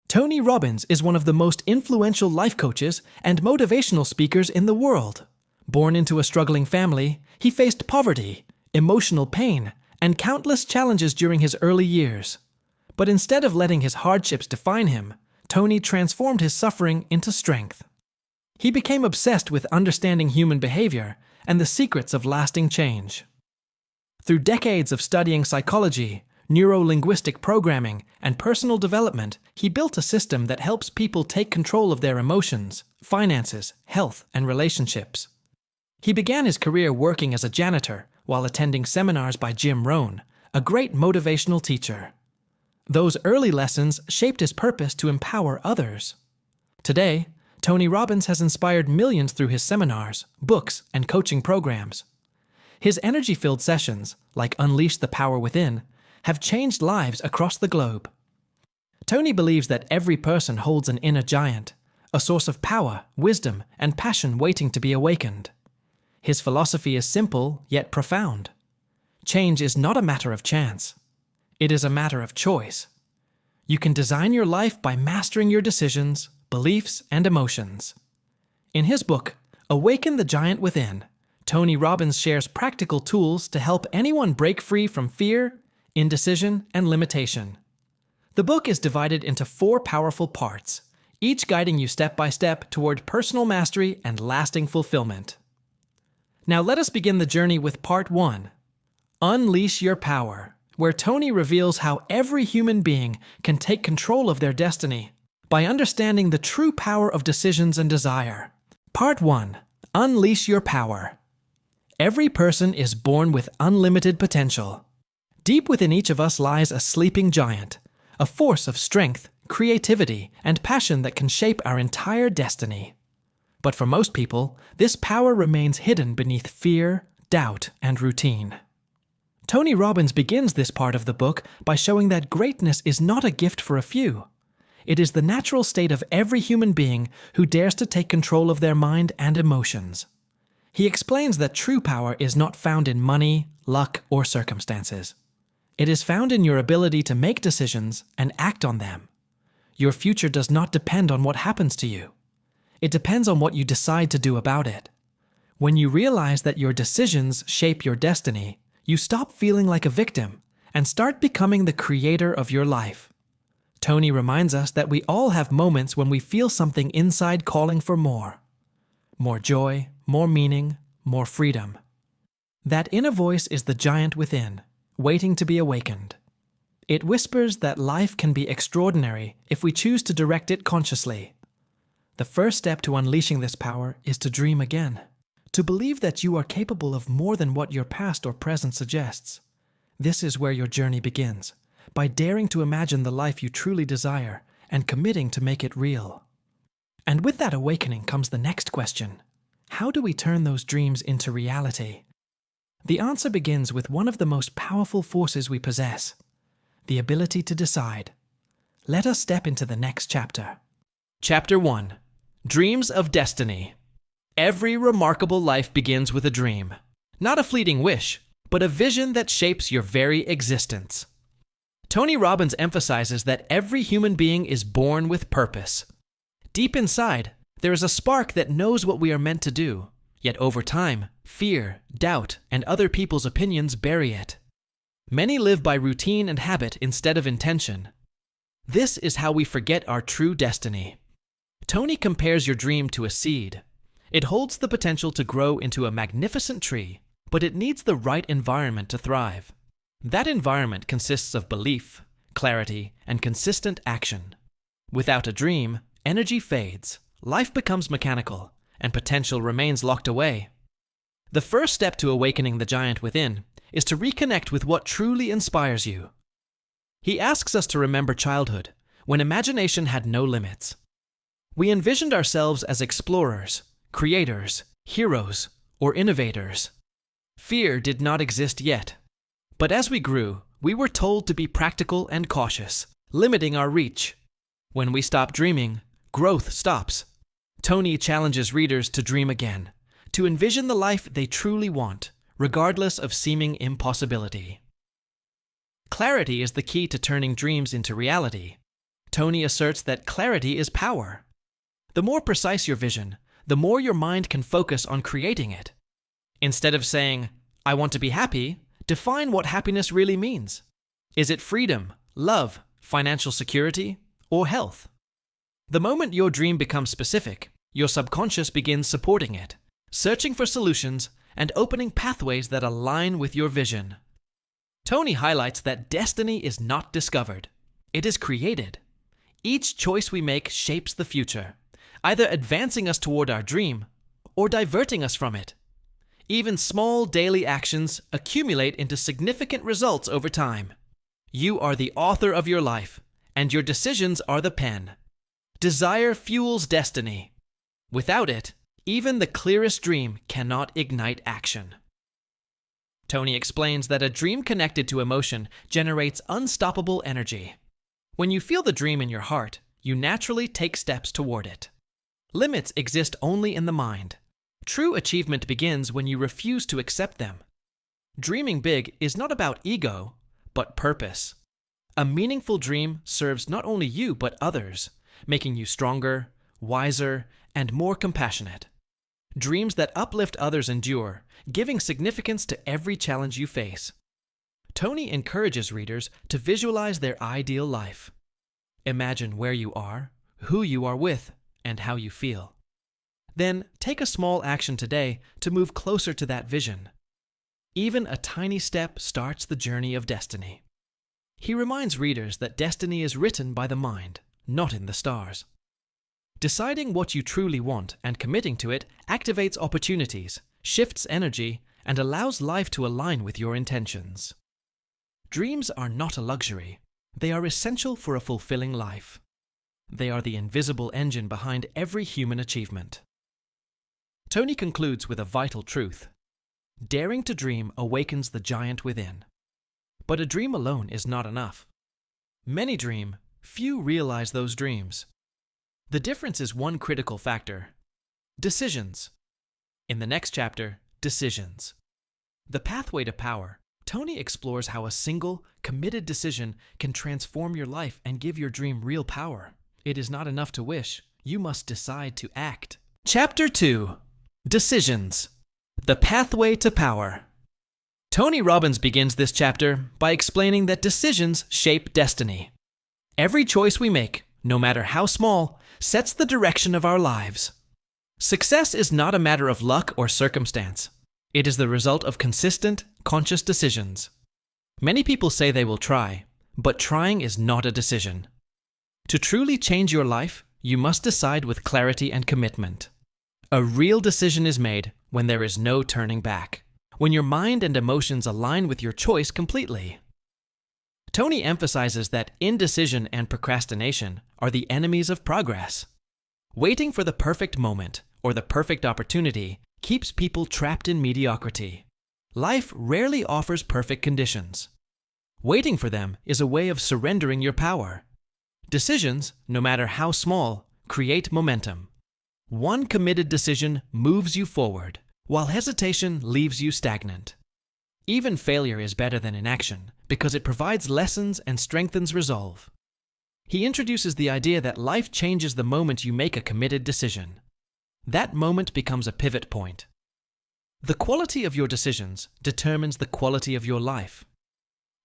Tony Robbins is one of the most influential life coaches and motivational speakers in the world. Born into a struggling family, he faced poverty, emotional pain, and countless challenges during his early years. But instead of letting his hardships define him, Tony transformed his suffering into strength. He became obsessed with understanding human behavior and the secrets of lasting change. Through decades of studying psychology, neuro-linguistic programming, and personal development, he built a system that helps people take control of their emotions, finances, health, and relationships. He began his career working as a janitor while attending seminars by Jim Rohn, a great motivational teacher. Those early lessons shaped his purpose to empower others. Today, Tony Robbins has inspired millions through his seminars, books, and coaching programs. His energy-filled sessions, like Unleash the Power Within, have changed lives across the globe. Tony believes that every person holds an inner giant, a source of power, wisdom, and passion waiting to be awakened. His philosophy is simple yet profound. Change is not a matter of chance. It is a matter of choice. You can design your life by mastering your decisions, beliefs, and emotions. In his book, Awaken the Giant Within, Tony Robbins shares practical tools to help anyone break free from fear, indecision, and limitation. The book is divided into 4 powerful parts, each guiding you step by step toward personal mastery and lasting fulfillment. Now let us begin the journey with Part 1, Unleash Your Power, where Tony reveals how every human being can take control of their destiny by understanding the true power of decisions and desire. Part 1, Unleash Your Power. Every person is born with unlimited potential. Deep within each of us lies a sleeping giant, a force of strength, creativity, and passion that can shape our entire destiny. But for most people, this power remains hidden beneath fear, doubt, and routine. Tony Robbins begins this part of the book by showing that greatness is not a gift for a few. It is the natural state of every human being who dares to take control of their mind and emotions. He explains that true power is not found in money, luck, or circumstances. It is found in your ability to make decisions and act on them. Your future does not depend on what happens to you. It depends on what you decide to do about it. When you realize that your decisions shape your destiny, you stop feeling like a victim and start becoming the creator of your life. Tony reminds us that we all have moments when we feel something inside calling for more. More joy, more meaning, more freedom. That inner voice is the giant within, waiting to be awakened. It whispers that life can be extraordinary if we choose to direct it consciously. The first step to unleashing this power is to dream again, to believe that you are capable of more than what your past or present suggests. This is where your journey begins, by daring to imagine the life you truly desire and committing to make it real. And with that awakening comes the next question. How do we turn those dreams into reality? The answer begins with one of the most powerful forces we possess, the ability to decide. Let us step into the next chapter. Chapter 1. Dreams of Destiny. Every remarkable life begins with a dream. Not a fleeting wish, but a vision that shapes your very existence. Tony Robbins emphasizes that every human being is born with purpose. Deep inside, there is a spark that knows what we are meant to do. Yet over time, fear, doubt, and other people's opinions bury it. Many live by routine and habit instead of intention. This is how we forget our true destiny. Tony compares your dream to a seed. It holds the potential to grow into a magnificent tree, but it needs the right environment to thrive. That environment consists of belief, clarity, and consistent action. Without a dream, energy fades, life becomes mechanical, and potential remains locked away. The first step to awakening the giant within is to reconnect with what truly inspires you. He asks us to remember childhood, when imagination had no limits. We envisioned ourselves as explorers, creators, heroes, or innovators. Fear did not exist yet. But as we grew, we were told to be practical and cautious, limiting our reach. When we stop dreaming, growth stops. Tony challenges readers to dream again, to envision the life they truly want, regardless of seeming impossibility. Clarity is the key to turning dreams into reality. Tony asserts that clarity is power. The more precise your vision, the more your mind can focus on creating it. Instead of saying, "I want to be happy," define what happiness really means. Is it freedom, love, financial security, or health? The moment your dream becomes specific, your subconscious begins supporting it, searching for solutions and opening pathways that align with your vision. Tony highlights that destiny is not discovered. It is created. Each choice we make shapes the future, either advancing us toward our dream or diverting us from it. Even small daily actions accumulate into significant results over time. You are the author of your life, and your decisions are the pen. Desire fuels destiny. Without it, even the clearest dream cannot ignite action. Tony explains that a dream connected to emotion generates unstoppable energy. When you feel the dream in your heart, you naturally take steps toward it. Limits exist only in the mind. True achievement begins when you refuse to accept them. Dreaming big is not about ego, but purpose. A meaningful dream serves not only you but others, making you stronger, wiser, and more compassionate. Dreams that uplift others endure, giving significance to every challenge you face. Tony encourages readers to visualize their ideal life. Imagine where you are, who you are with, and how you feel. Then take a small action today to move closer to that vision. Even a tiny step starts the journey of destiny. He reminds readers that destiny is written by the mind, not in the stars. Deciding what you truly want and committing to it activates opportunities, shifts energy, and allows life to align with your intentions. Dreams are not a luxury. They are essential for a fulfilling life. They are the invisible engine behind every human achievement. Tony concludes with a vital truth. Daring to dream awakens the giant within. But a dream alone is not enough. Many dream, few realize those dreams. The difference is one critical factor: decisions. In the next chapter, decisions. The pathway to power. Tony explores how a single, committed decision can transform your life and give your dream real power. It is not enough to wish. You must decide to act. Chapter 2. Decisions. The pathway to power. Tony Robbins begins this chapter by explaining that decisions shape destiny. Every choice we make, no matter how small, sets the direction of our lives. Success is not a matter of luck or circumstance. It is the result of consistent, conscious decisions. Many people say they will try, but trying is not a decision. To truly change your life, you must decide with clarity and commitment. A real decision is made when there is no turning back, when your mind and emotions align with your choice completely. Tony emphasizes that indecision and procrastination are the enemies of progress. Waiting for the perfect moment or the perfect opportunity keeps people trapped in mediocrity. Life rarely offers perfect conditions. Waiting for them is a way of surrendering your power. Decisions, no matter how small, create momentum. One committed decision moves you forward, while hesitation leaves you stagnant. Even failure is better than inaction because it provides lessons and strengthens resolve. He introduces the idea that life changes the moment you make a committed decision. That moment becomes a pivot point. The quality of your decisions determines the quality of your life.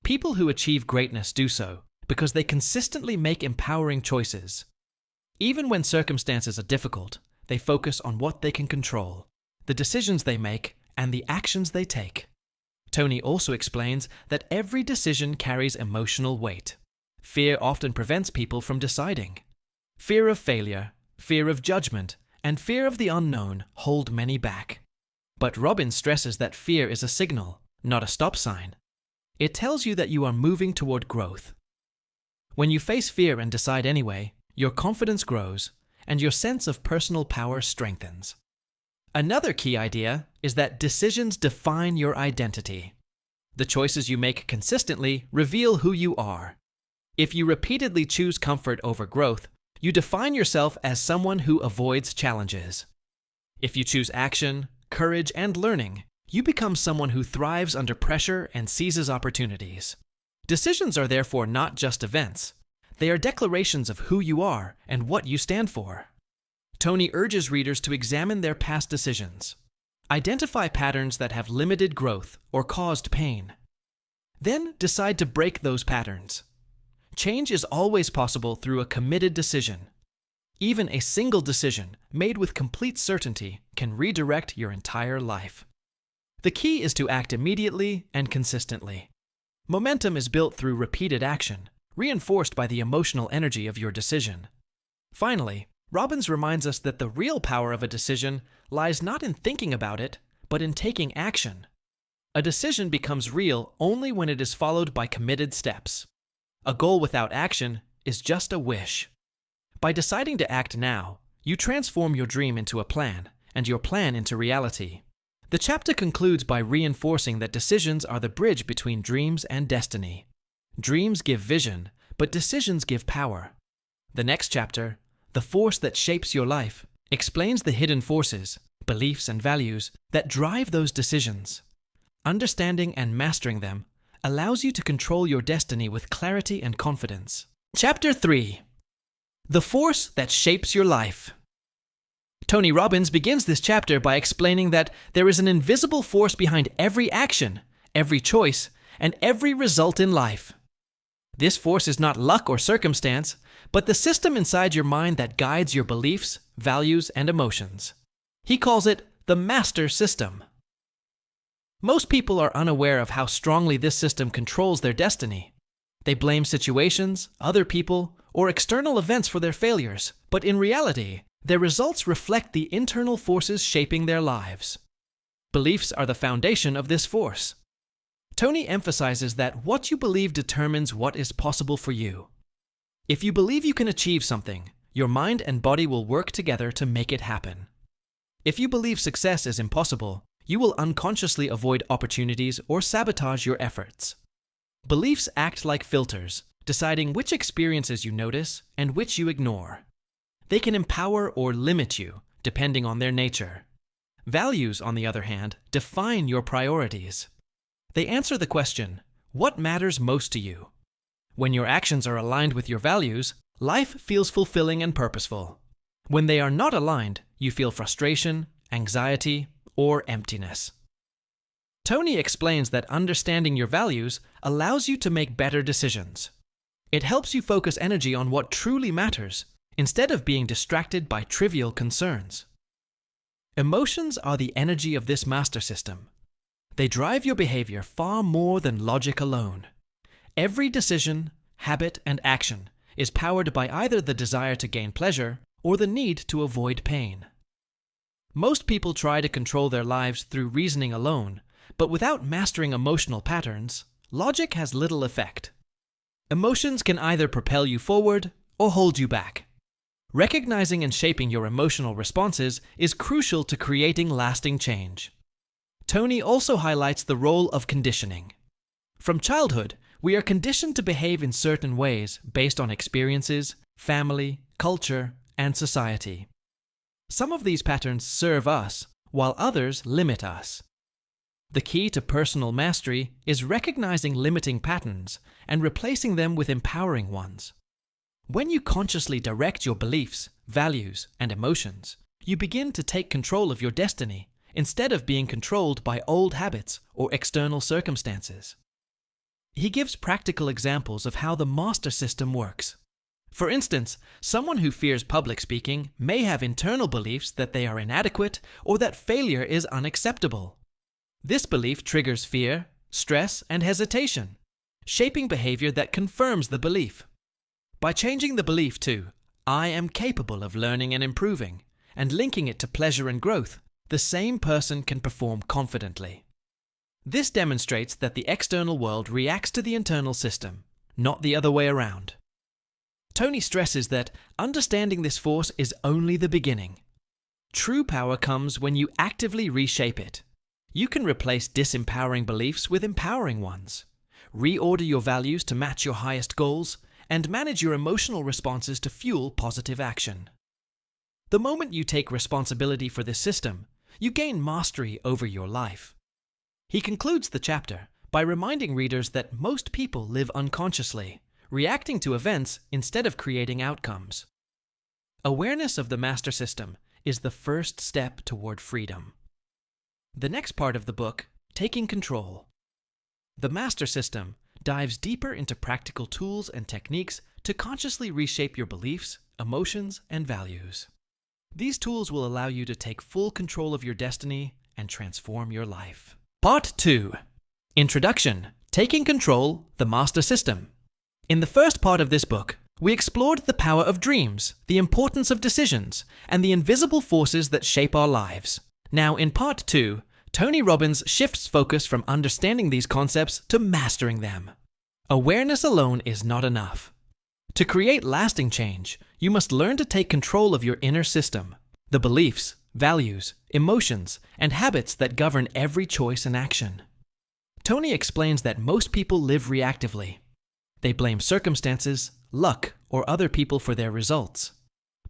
People who achieve greatness do so because they consistently make empowering choices. Even when circumstances are difficult, they focus on what they can control, the decisions they make, and the actions they take. Tony also explains that every decision carries emotional weight. Fear often prevents people from deciding. Fear of failure, fear of judgment, and fear of the unknown hold many back. But Robbins stresses that fear is a signal, not a stop sign. It tells you that you are moving toward growth. When you face fear and decide anyway, your confidence grows, and your sense of personal power strengthens. Another key idea is that decisions define your identity. The choices you make consistently reveal who you are. If you repeatedly choose comfort over growth, you define yourself as someone who avoids challenges. If you choose action, courage, and learning, you become someone who thrives under pressure and seizes opportunities. Decisions are therefore not just events. They are declarations of who you are and what you stand for. Tony urges readers to examine their past decisions. Identify patterns that have limited growth or caused pain. Then decide to break those patterns. Change is always possible through a committed decision. Even a single decision made with complete certainty can redirect your entire life. The key is to act immediately and consistently. Momentum is built through repeated action, reinforced by the emotional energy of your decision. Finally, Robbins reminds us that the real power of a decision lies not in thinking about it, but in taking action. A decision becomes real only when it is followed by committed steps. A goal without action is just a wish. By deciding to act now, you transform your dream into a plan, and your plan into reality. The chapter concludes by reinforcing that decisions are the bridge between dreams and destiny. Dreams give vision, but decisions give power. The next chapter, The Force That Shapes Your Life, explains the hidden forces, beliefs, and values that drive those decisions. Understanding and mastering them allows you to control your destiny with clarity and confidence. Chapter 3. The Force That Shapes Your Life. Tony Robbins begins this chapter by explaining that there is an invisible force behind every action, every choice, and every result in life. This force is not luck or circumstance, but the system inside your mind that guides your beliefs, values, and emotions. He calls it the master system. Most people are unaware of how strongly this system controls their destiny. They blame situations, other people, or external events for their failures, but in reality, their results reflect the internal forces shaping their lives. Beliefs are the foundation of this force. Tony emphasizes that what you believe determines what is possible for you. If you believe you can achieve something, your mind and body will work together to make it happen. If you believe success is impossible, you will unconsciously avoid opportunities or sabotage your efforts. Beliefs act like filters, deciding which experiences you notice and which you ignore. They can empower or limit you, depending on their nature. Values, on the other hand, define your priorities. They answer the question, what matters most to you? When your actions are aligned with your values, life feels fulfilling and purposeful. When they are not aligned, you feel frustration, anxiety, or emptiness. Tony explains that understanding your values allows you to make better decisions. It helps you focus energy on what truly matters, instead of being distracted by trivial concerns. Emotions are the energy of this master system. They drive your behavior far more than logic alone. Every decision, habit, and action is powered by either the desire to gain pleasure or the need to avoid pain. Most people try to control their lives through reasoning alone, but without mastering emotional patterns, logic has little effect. Emotions can either propel you forward or hold you back. Recognizing and shaping your emotional responses is crucial to creating lasting change. Tony also highlights the role of conditioning. From childhood, we are conditioned to behave in certain ways based on experiences, family, culture, and society. Some of these patterns serve us, while others limit us. The key to personal mastery is recognizing limiting patterns and replacing them with empowering ones. When you consciously direct your beliefs, values, and emotions, you begin to take control of your destiny instead of being controlled by old habits or external circumstances. He gives practical examples of how the master system works. For instance, someone who fears public speaking may have internal beliefs that they are inadequate or that failure is unacceptable. This belief triggers fear, stress, and hesitation, shaping behavior that confirms the belief. By changing the belief to, I am capable of learning and improving, and linking it to pleasure and growth, the same person can perform confidently. This demonstrates that the external world reacts to the internal system, not the other way around. Tony stresses that understanding this force is only the beginning. True power comes when you actively reshape it. You can replace disempowering beliefs with empowering ones, reorder your values to match your highest goals, and manage your emotional responses to fuel positive action. The moment you take responsibility for this system, you gain mastery over your life. He concludes the chapter by reminding readers that most people live unconsciously, reacting to events instead of creating outcomes. Awareness of the master system is the first step toward freedom. The next part of the book, Taking Control. The master system dives deeper into practical tools and techniques to consciously reshape your beliefs, emotions, and values. These tools will allow you to take full control of your destiny and transform your life. Part 2. Introduction, Taking Control, the Master System. In the first part of this book, we explored the power of dreams, the importance of decisions, and the invisible forces that shape our lives. Now, in Part 2, Tony Robbins shifts focus from understanding these concepts to mastering them. Awareness alone is not enough. To create lasting change, you must learn to take control of your inner system, the beliefs, values, emotions, and habits that govern every choice and action. Tony explains that most people live reactively. They blame circumstances, luck, or other people for their results.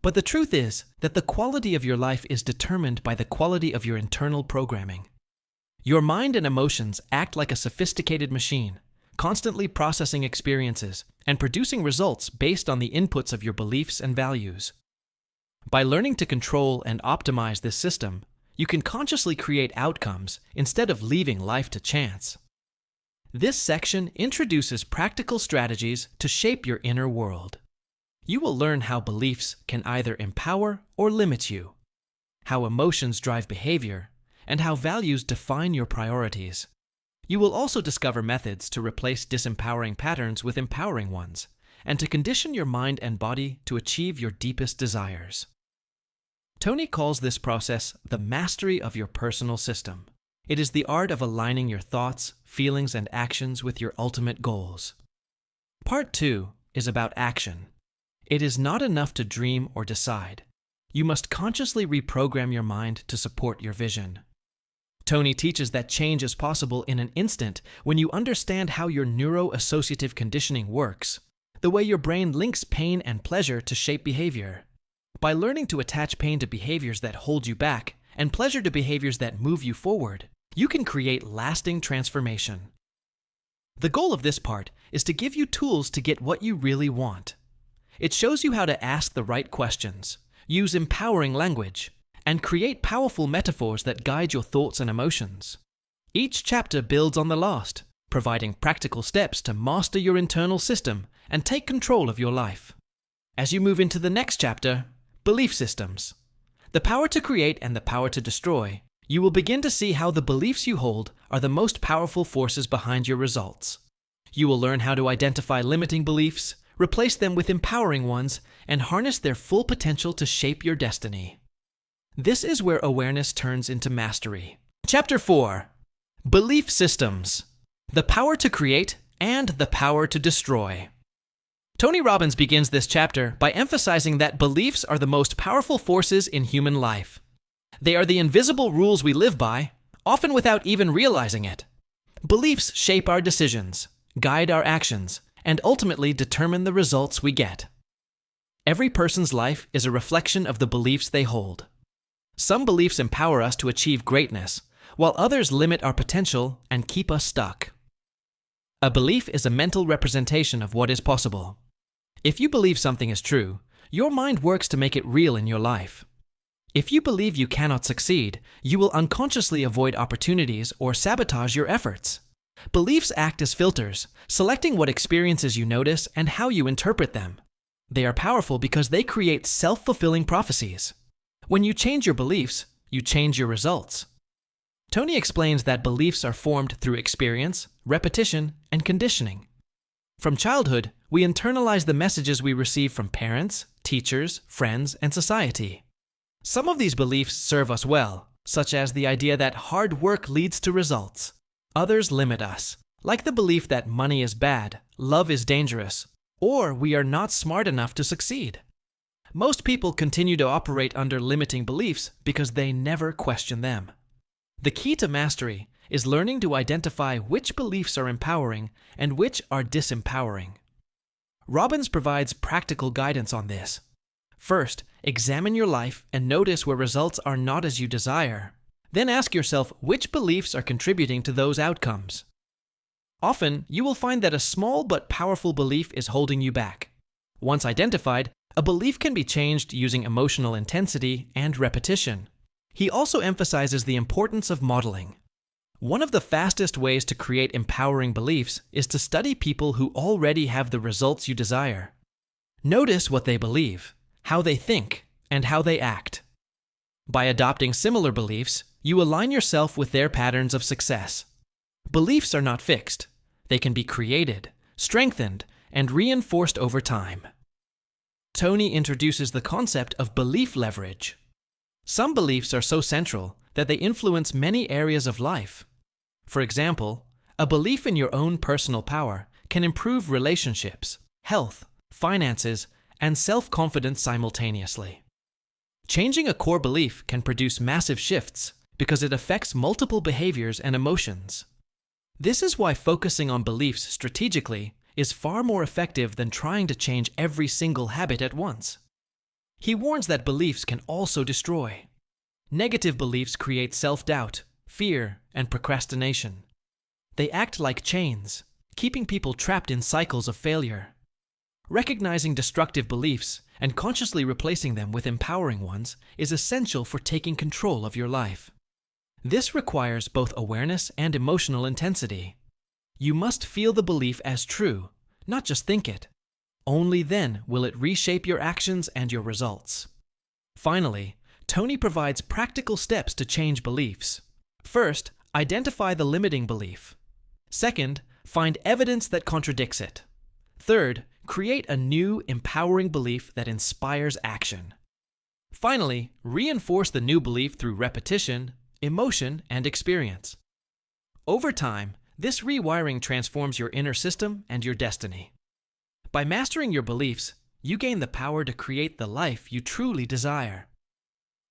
But the truth is that the quality of your life is determined by the quality of your internal programming. Your mind and emotions act like a sophisticated machine, constantly processing experiences and producing results based on the inputs of your beliefs and values. By learning to control and optimize this system, you can consciously create outcomes instead of leaving life to chance. This section introduces practical strategies to shape your inner world. You will learn how beliefs can either empower or limit you, how emotions drive behavior, and how values define your priorities. You will also discover methods to replace disempowering patterns with empowering ones, and to condition your mind and body to achieve your deepest desires. Tony calls this process the mastery of your personal system. It is the art of aligning your thoughts, feelings, and actions with your ultimate goals. Part 2 is about action. It is not enough to dream or decide. You must consciously reprogram your mind to support your vision. Tony teaches that change is possible in an instant when you understand how your neuro-associative conditioning works, the way your brain links pain and pleasure to shape behavior. By learning to attach pain to behaviors that hold you back and pleasure to behaviors that move you forward, you can create lasting transformation. The goal of this part is to give you tools to get what you really want. It shows you how to ask the right questions, use empowering language, and create powerful metaphors that guide your thoughts and emotions. Each chapter builds on the last, providing practical steps to master your internal system and take control of your life. As you move into the next chapter, Belief Systems, the power to create and the power to destroy, you will begin to see how the beliefs you hold are the most powerful forces behind your results. You will learn how to identify limiting beliefs, replace them with empowering ones, and harness their full potential to shape your destiny. This is where awareness turns into mastery. Chapter 4. Belief Systems, the power to create and the power to destroy. Tony Robbins begins this chapter by emphasizing that beliefs are the most powerful forces in human life. They are the invisible rules we live by, often without even realizing it. Beliefs shape our decisions, guide our actions, and ultimately determine the results we get. Every person's life is a reflection of the beliefs they hold. Some beliefs empower us to achieve greatness, while others limit our potential and keep us stuck. A belief is a mental representation of what is possible. If you believe something is true, your mind works to make it real in your life. If you believe you cannot succeed, you will unconsciously avoid opportunities or sabotage your efforts. Beliefs act as filters, selecting what experiences you notice and how you interpret them. They are powerful because they create self-fulfilling prophecies. When you change your beliefs, you change your results. Tony explains that beliefs are formed through experience, repetition, and conditioning. From childhood, we internalize the messages we receive from parents, teachers, friends, and society. Some of these beliefs serve us well, such as the idea that hard work leads to results. Others limit us, like the belief that money is bad, love is dangerous, or we are not smart enough to succeed. Most people continue to operate under limiting beliefs because they never question them. The key to mastery is learning to identify which beliefs are empowering and which are disempowering. Robbins provides practical guidance on this. First, examine your life and notice where results are not as you desire. Then ask yourself which beliefs are contributing to those outcomes. Often, you will find that a small but powerful belief is holding you back. Once identified, a belief can be changed using emotional intensity and repetition. He also emphasizes the importance of modeling. One of the fastest ways to create empowering beliefs is to study people who already have the results you desire. Notice what they believe, how they think, and how they act. By adopting similar beliefs, you align yourself with their patterns of success. Beliefs are not fixed. They can be created, strengthened, and reinforced over time. Tony introduces the concept of belief leverage. Some beliefs are so central that they influence many areas of life. For example, a belief in your own personal power can improve relationships, health, finances, and self-confidence simultaneously. Changing a core belief can produce massive shifts because it affects multiple behaviors and emotions. This is why focusing on beliefs strategically is far more effective than trying to change every single habit at once. He warns that beliefs can also destroy. Negative beliefs create self-doubt, fear, and procrastination. They act like chains, keeping people trapped in cycles of failure. Recognizing destructive beliefs and consciously replacing them with empowering ones is essential for taking control of your life. This requires both awareness and emotional intensity. You must feel the belief as true, not just think it. Only then will it reshape your actions and your results. Finally, Tony provides practical steps to change beliefs. First, identify the limiting belief. Second, find evidence that contradicts it. Third, create a new, empowering belief that inspires action. Finally, reinforce the new belief through repetition, emotion, and experience. Over time, this rewiring transforms your inner system and your destiny. By mastering your beliefs, you gain the power to create the life you truly desire.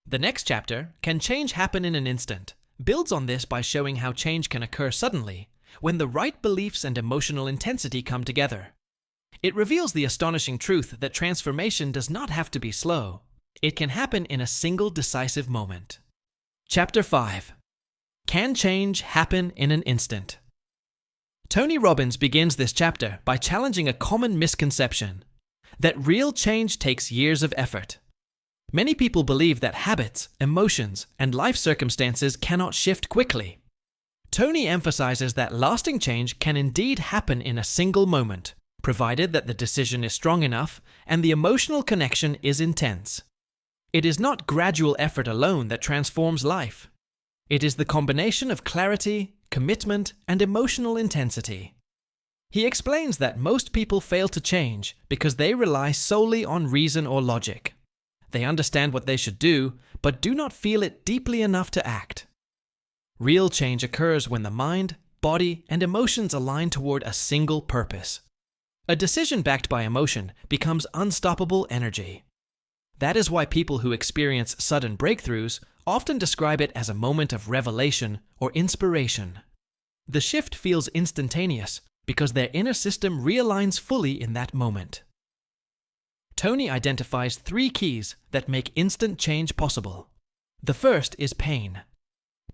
The next chapter, Can Change Happen in an Instant?, builds on this by showing how change can occur suddenly when the right beliefs and emotional intensity come together. It reveals the astonishing truth that transformation does not have to be slow. It can happen in a single decisive moment. Chapter 5. Can Change Happen in an Instant? Tony Robbins begins this chapter by challenging a common misconception, that real change takes years of effort. Many people believe that habits, emotions, and life circumstances cannot shift quickly. Tony emphasizes that lasting change can indeed happen in a single moment, provided that the decision is strong enough and the emotional connection is intense. It is not gradual effort alone that transforms life. It is the combination of clarity, commitment, and emotional intensity. He explains that most people fail to change because they rely solely on reason or logic. They understand what they should do, but do not feel it deeply enough to act. Real change occurs when the mind, body, and emotions align toward a single purpose. A decision backed by emotion becomes unstoppable energy. That is why people who experience sudden breakthroughs often describe it as a moment of revelation or inspiration. The shift feels instantaneous because their inner system realigns fully in that moment. Tony identifies 3 keys that make instant change possible. The first is pain.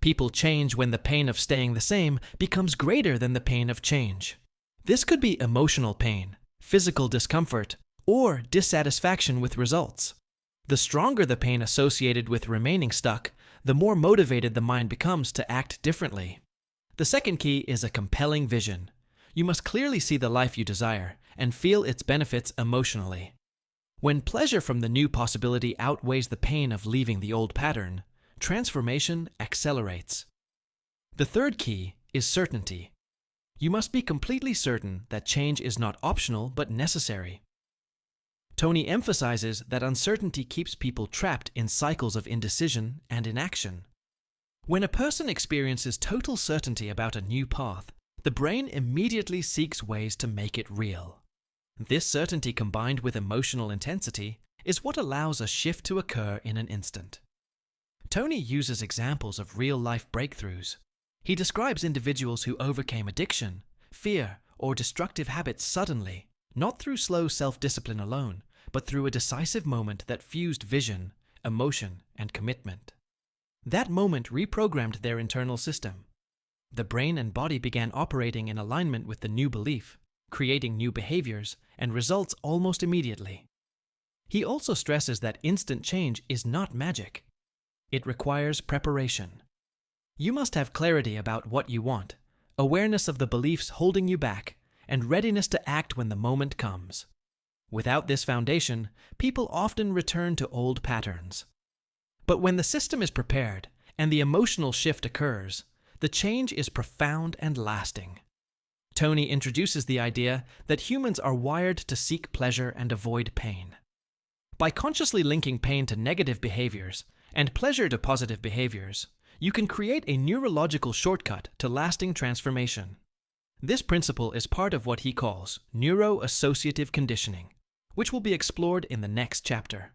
People change when the pain of staying the same becomes greater than the pain of change. This could be emotional pain, physical discomfort, or dissatisfaction with results. The stronger the pain associated with remaining stuck, the more motivated the mind becomes to act differently. The second key is a compelling vision. You must clearly see the life you desire and feel its benefits emotionally. When pleasure from the new possibility outweighs the pain of leaving the old pattern, transformation accelerates. The third key is certainty. You must be completely certain that change is not optional but necessary. Tony emphasizes that uncertainty keeps people trapped in cycles of indecision and inaction. When a person experiences total certainty about a new path, the brain immediately seeks ways to make it real. This certainty combined with emotional intensity is what allows a shift to occur in an instant. Tony uses examples of real-life breakthroughs. He describes individuals who overcame addiction, fear, or destructive habits suddenly, not through slow self-discipline alone, but through a decisive moment that fused vision, emotion, and commitment. That moment reprogrammed their internal system. The brain and body began operating in alignment with the new belief, creating new behaviors and results almost immediately. He also stresses that instant change is not magic. It requires preparation. You must have clarity about what you want, awareness of the beliefs holding you back, and readiness to act when the moment comes. Without this foundation, people often return to old patterns. But when the system is prepared and the emotional shift occurs, the change is profound and lasting. Tony introduces the idea that humans are wired to seek pleasure and avoid pain. By consciously linking pain to negative behaviors and pleasure to positive behaviors, you can create a neurological shortcut to lasting transformation. This principle is part of what he calls neuro-associative conditioning, which will be explored in the next chapter.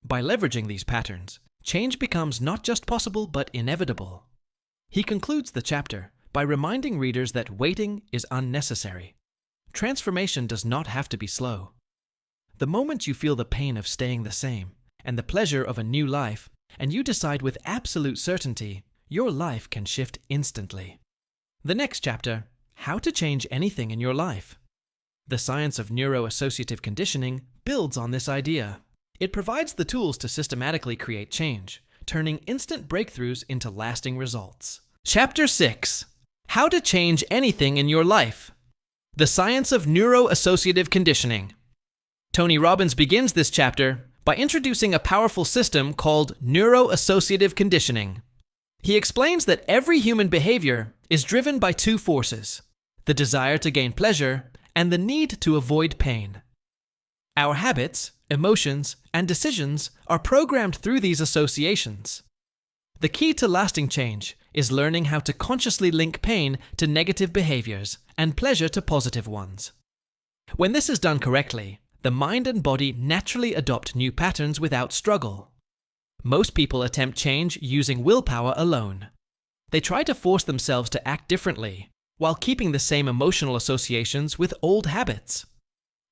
By leveraging these patterns, change becomes not just possible but inevitable. He concludes the chapter by reminding readers that waiting is unnecessary. Transformation does not have to be slow. The moment you feel the pain of staying the same and the pleasure of a new life, and you decide with absolute certainty, your life can shift instantly. The next chapter, How to Change Anything in Your Life. The science of neuro-associative conditioning builds on this idea. It provides the tools to systematically create change, turning instant breakthroughs into lasting results. Chapter 6. How to Change Anything in Your Life. The science of neuro-associative conditioning. Tony Robbins begins this chapter by introducing a powerful system called neuro-associative conditioning. He explains that every human behavior is driven by two forces: the desire to gain pleasure and the need to avoid pain. Our habits, emotions, and decisions are programmed through these associations. The key to lasting change is learning how to consciously link pain to negative behaviors and pleasure to positive ones. When this is done correctly, the mind and body naturally adopt new patterns without struggle. Most people attempt change using willpower alone. They try to force themselves to act differently, while keeping the same emotional associations with old habits.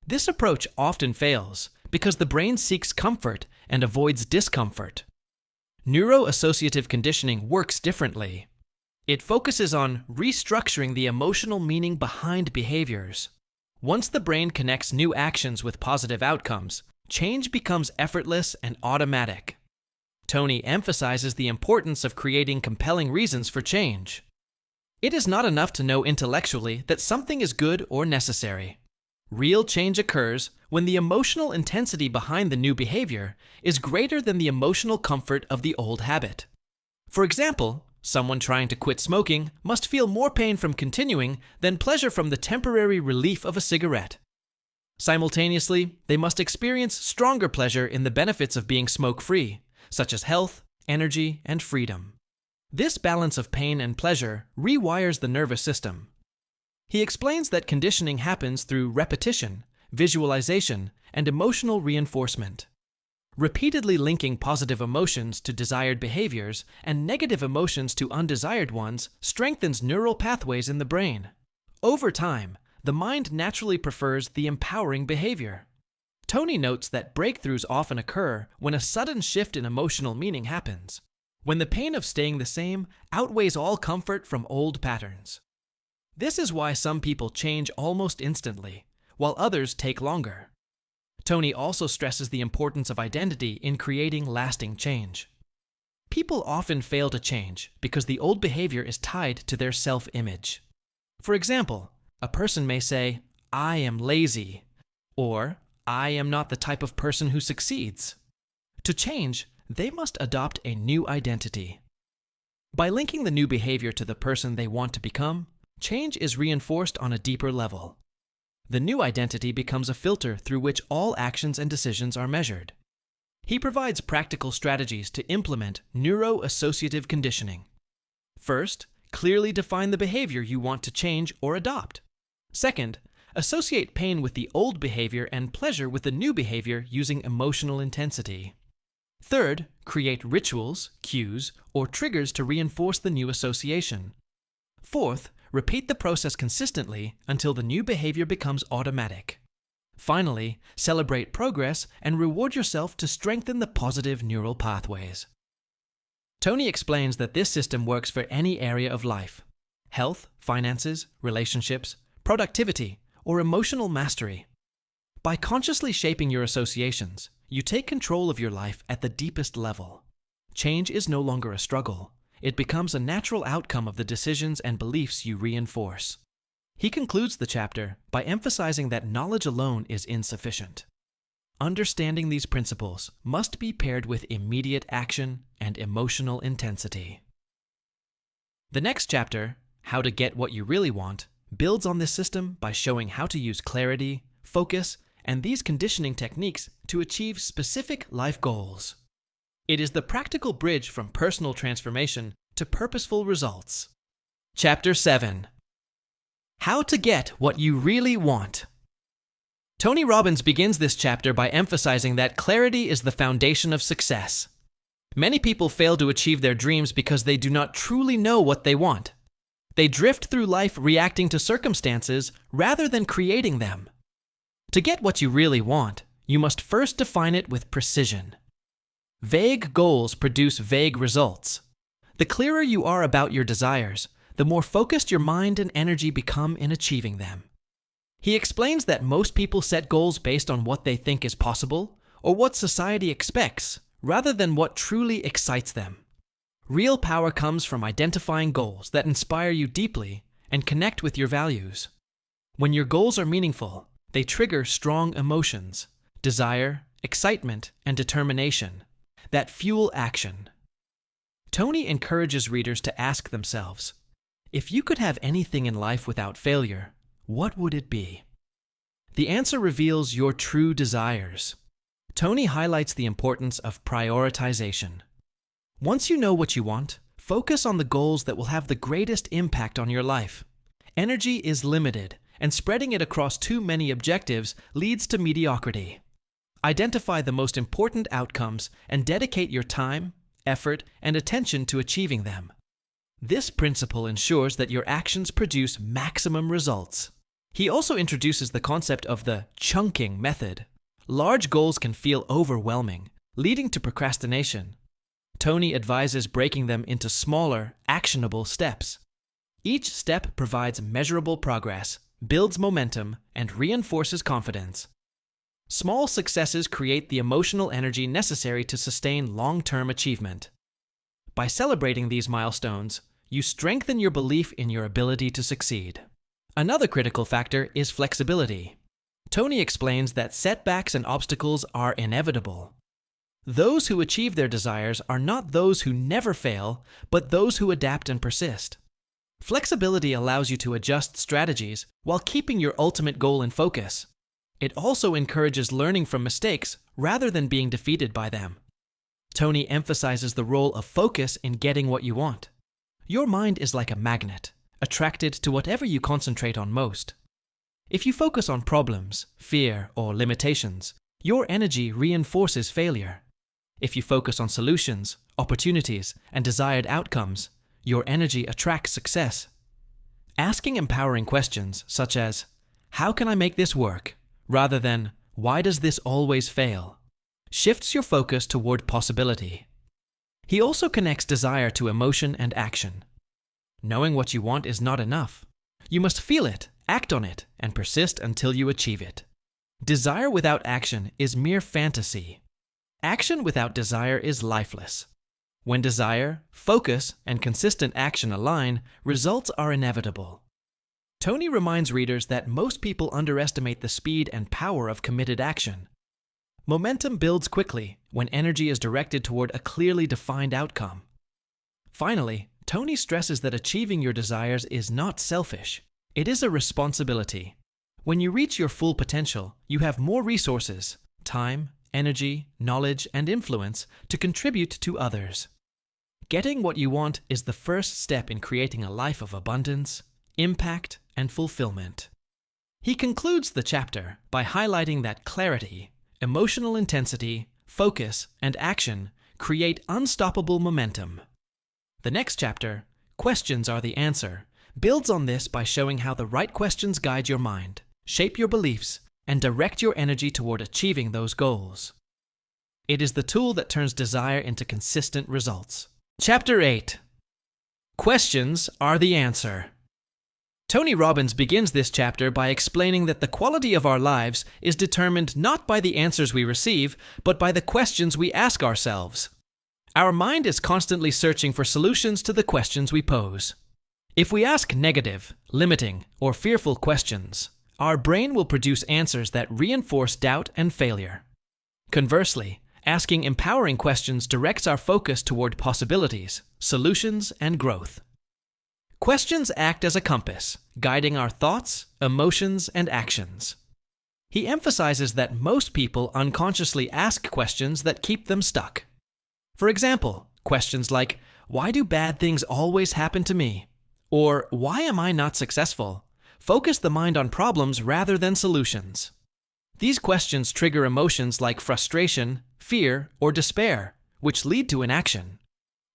This approach often fails because the brain seeks comfort and avoids discomfort. Neuro-associative conditioning works differently. It focuses on restructuring the emotional meaning behind behaviors. Once the brain connects new actions with positive outcomes, change becomes effortless and automatic. Tony emphasizes the importance of creating compelling reasons for change. It is not enough to know intellectually that something is good or necessary. Real change occurs when the emotional intensity behind the new behavior is greater than the emotional comfort of the old habit. For example, someone trying to quit smoking must feel more pain from continuing than pleasure from the temporary relief of a cigarette. Simultaneously, they must experience stronger pleasure in the benefits of being smoke-free, such as health, energy, and freedom. This balance of pain and pleasure rewires the nervous system. He explains that conditioning happens through repetition, visualization, and emotional reinforcement. Repeatedly linking positive emotions to desired behaviors and negative emotions to undesired ones strengthens neural pathways in the brain. Over time, the mind naturally prefers the empowering behavior. Tony notes that breakthroughs often occur when a sudden shift in emotional meaning happens, when the pain of staying the same outweighs all comfort from old patterns. This is why some people change almost instantly, while others take longer. Tony also stresses the importance of identity in creating lasting change. People often fail to change because the old behavior is tied to their self-image. For example, a person may say, "I am lazy," or "I am not the type of person who succeeds." To change, they must adopt a new identity. By linking the new behavior to the person they want to become, change is reinforced on a deeper level. The new identity becomes a filter through which all actions and decisions are measured. He provides practical strategies to implement neuro-associative conditioning. First, clearly define the behavior you want to change or adopt. Second, associate pain with the old behavior and pleasure with the new behavior using emotional intensity. Third, create rituals, cues, or triggers to reinforce the new association. Fourth, repeat the process consistently until the new behavior becomes automatic. Finally, celebrate progress and reward yourself to strengthen the positive neural pathways. Tony explains that this system works for any area of life. health, finances, relationships, productivity, or emotional mastery. By consciously shaping your associations, you take control of your life at the deepest level. Change is no longer a struggle. It becomes a natural outcome of the decisions and beliefs you reinforce. He concludes the chapter by emphasizing that knowledge alone is insufficient. Understanding these principles must be paired with immediate action and emotional intensity. The next chapter, How to Get What You Really Want, builds on this system by showing how to use clarity, focus, and these conditioning techniques to achieve specific life goals. It is the practical bridge from personal transformation to purposeful results. Chapter 7. How to Get What You Really Want. Tony Robbins begins this chapter by emphasizing that clarity is the foundation of success. Many people fail to achieve their dreams because they do not truly know what they want. They drift through life reacting to circumstances rather than creating them. To get what you really want, you must first define it with precision. Vague goals produce vague results. The clearer you are about your desires, the more focused your mind and energy become in achieving them. He explains that most people set goals based on what they think is possible or what society expects, rather than what truly excites them. Real power comes from identifying goals that inspire you deeply and connect with your values. When your goals are meaningful, they trigger strong emotions, desire, excitement, and determination that fuel action. Tony encourages readers to ask themselves, if you could have anything in life without failure, what would it be? The answer reveals your true desires. Tony highlights the importance of prioritization. Once you know what you want, focus on the goals that will have the greatest impact on your life. Energy is limited, and spreading it across too many objectives leads to mediocrity. Identify the most important outcomes and dedicate your time, effort, and attention to achieving them. This principle ensures that your actions produce maximum results. He also introduces the concept of the chunking method. Large goals can feel overwhelming, leading to procrastination. Tony advises breaking them into smaller, actionable steps. Each step provides measurable progress, builds momentum, and reinforces confidence. Small successes create the emotional energy necessary to sustain long-term achievement. By celebrating these milestones, you strengthen your belief in your ability to succeed. Another critical factor is flexibility. Tony explains that setbacks and obstacles are inevitable. Those who achieve their desires are not those who never fail, but those who adapt and persist. Flexibility allows you to adjust strategies while keeping your ultimate goal in focus. It also encourages learning from mistakes rather than being defeated by them. Tony emphasizes the role of focus in getting what you want. Your mind is like a magnet, attracted to whatever you concentrate on most. If you focus on problems, fear, or limitations, your energy reinforces failure. If you focus on solutions, opportunities, and desired outcomes, your energy attracts success. Asking empowering questions such as, "How can I make this work?" rather than, "Why does this always fail?" shifts your focus toward possibility. He also connects desire to emotion and action. Knowing what you want is not enough. You must feel it, act on it, and persist until you achieve it. Desire without action is mere fantasy. Action without desire is lifeless. When desire, focus, and consistent action align, results are inevitable. Tony reminds readers that most people underestimate the speed and power of committed action. Momentum builds quickly when energy is directed toward a clearly defined outcome. Finally, Tony stresses that achieving your desires is not selfish. It is a responsibility. When you reach your full potential, you have more resources, time, energy, knowledge, and influence to contribute to others. Getting what you want is the first step in creating a life of abundance, impact, and fulfillment. He concludes the chapter by highlighting that clarity, emotional intensity, focus, and action create unstoppable momentum. The next chapter, Questions Are the Answer, builds on this by showing how the right questions guide your mind, shape your beliefs, and direct your energy toward achieving those goals. It is the tool that turns desire into consistent results. Chapter 8. Questions Are the Answer. Tony Robbins begins this chapter by explaining that the quality of our lives is determined not by the answers we receive, but by the questions we ask ourselves. Our mind is constantly searching for solutions to the questions we pose. If we ask negative, limiting, or fearful questions, our brain will produce answers that reinforce doubt and failure. Conversely, asking empowering questions directs our focus toward possibilities, solutions, and growth. Questions act as a compass, guiding our thoughts, emotions, and actions. He emphasizes that most people unconsciously ask questions that keep them stuck. For example, questions like, "Why do bad things always happen to me?" Or, "Why am I not successful?" focus the mind on problems rather than solutions. These questions trigger emotions like frustration, fear, or despair, which lead to inaction.